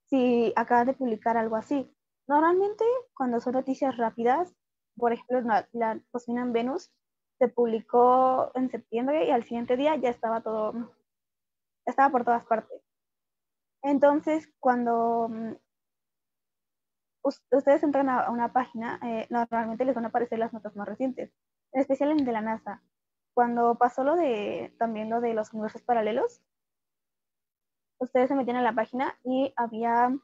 si acaban de publicar algo así. Normalmente, cuando son noticias rápidas, por ejemplo, la cocina en Venus se publicó en septiembre y al siguiente día ya estaba por todas partes. Entonces, cuando ustedes entran a una página, normalmente les van a aparecer las notas más recientes, en especial en de la NASA. Cuando pasó también lo de los universos paralelos, ustedes se metían a la página y había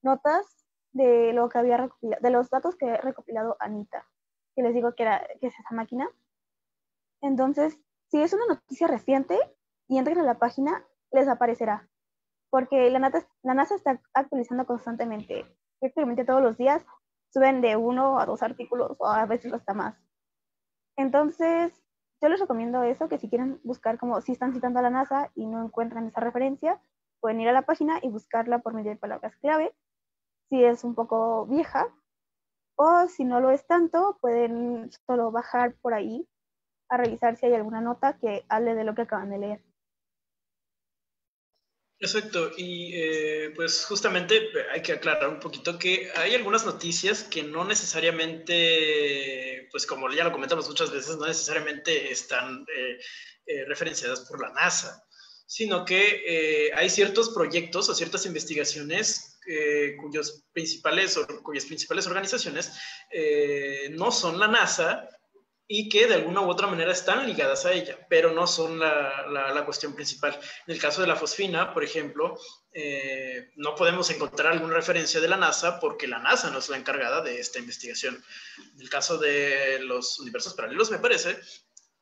notas de lo que había recopilado, de los datos que había recopilado Anita, que les digo que es esa máquina. Entonces, si es una noticia reciente y entran a la página, les aparecerá, porque la NASA está actualizando constantemente, prácticamente todos los días suben de 1 a 2 artículos o a veces hasta más. Entonces, yo les recomiendo eso, que si quieren buscar como si están citando a la NASA y no encuentran esa referencia, pueden ir a la página y buscarla por medio de palabras clave, si es un poco vieja, o si no lo es tanto, pueden solo bajar por ahí a revisar si hay alguna nota que hable de lo que acaban de leer. Exacto, y pues justamente hay que aclarar un poquito que hay algunas noticias que no necesariamente, pues como ya lo comentamos muchas veces, no necesariamente están referenciadas por la NASA, sino que hay ciertos proyectos o ciertas investigaciones cuyas principales organizaciones no son la NASA y que de alguna u otra manera están ligadas a ella, pero no son la cuestión principal. En el caso de la fosfina, por ejemplo, no podemos encontrar alguna referencia de la NASA porque la NASA no es la encargada de esta investigación. En el caso de los universos paralelos, me parece,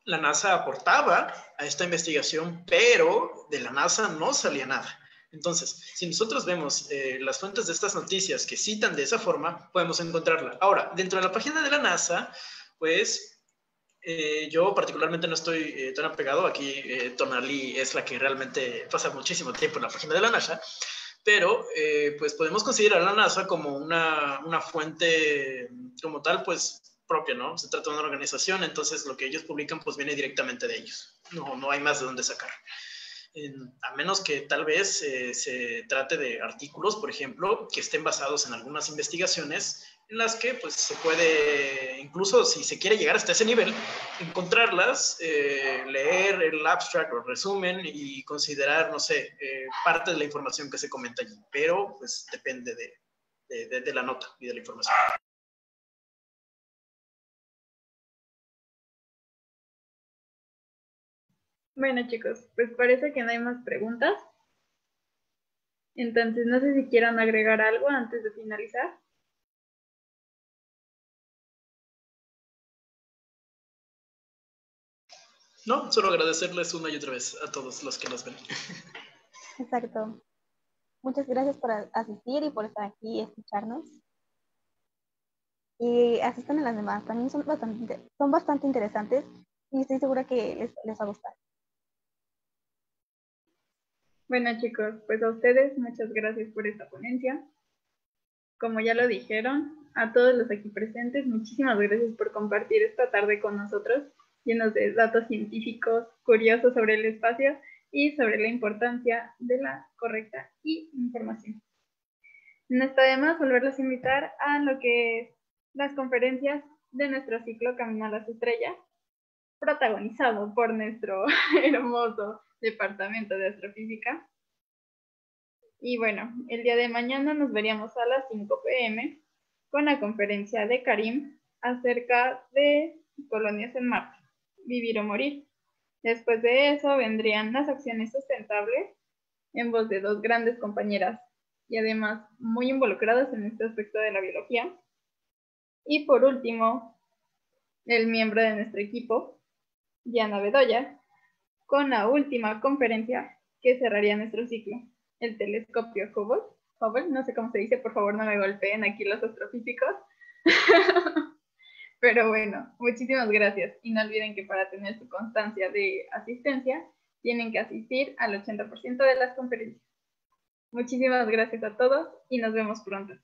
la NASA aportaba a esta investigación, pero de la NASA no salía nada. Entonces, si nosotros vemos las fuentes de estas noticias que citan de esa forma, podemos encontrarla. Ahora, dentro de la página de la NASA, pues yo particularmente no estoy tan apegado. Aquí Tonali es la que realmente pasa muchísimo tiempo en la página de la NASA, pero pues podemos considerar a la NASA como una fuente como tal, pues propia, ¿no? Se trata de una organización, entonces lo que ellos publican pues viene directamente de ellos. No hay más de dónde sacar. A menos que tal vez se trate de artículos, por ejemplo, que estén basados en algunas investigaciones en las que pues se puede, incluso si se quiere llegar hasta ese nivel, encontrarlas, leer el abstract o el resumen y considerar, no sé, parte de la información que se comenta allí, pero pues depende de la nota y de la información. Bueno, chicos, pues parece que no hay más preguntas. Entonces, no sé si quieran agregar algo antes de finalizar. No, solo agradecerles una y otra vez a todos los que nos ven. Exacto. Muchas gracias por asistir y por estar aquí y escucharnos. Y asistan a las demás, también son bastante interesantes y estoy segura que les va a gustar. Bueno, chicos, pues a ustedes muchas gracias por esta ponencia. Como ya lo dijeron, a todos los aquí presentes, muchísimas gracias por compartir esta tarde con nosotros, llenos de datos científicos, curiosos sobre el espacio y sobre la importancia de la correcta información. No está de más volverlos a invitar a lo que es las conferencias de nuestro ciclo Camino a las Estrellas, protagonizado por nuestro hermoso departamento de astrofísica. Y bueno, el día de mañana nos veríamos a las 5 p.m. con la conferencia de Karim acerca de colonias en Marte, vivir o morir. Después de eso vendrían las acciones sustentables en voz de dos grandes compañeras y además muy involucradas en este aspecto de la biología. Y por último, el miembro de nuestro equipo, Diana Bedoya, con la última conferencia que cerraría nuestro ciclo, el telescopio Hubble, no sé cómo se dice, por favor no me golpeen aquí los astrofísicos. Pero bueno, muchísimas gracias y no olviden que para tener su constancia de asistencia tienen que asistir al 80% de las conferencias. Muchísimas gracias a todos y nos vemos pronto.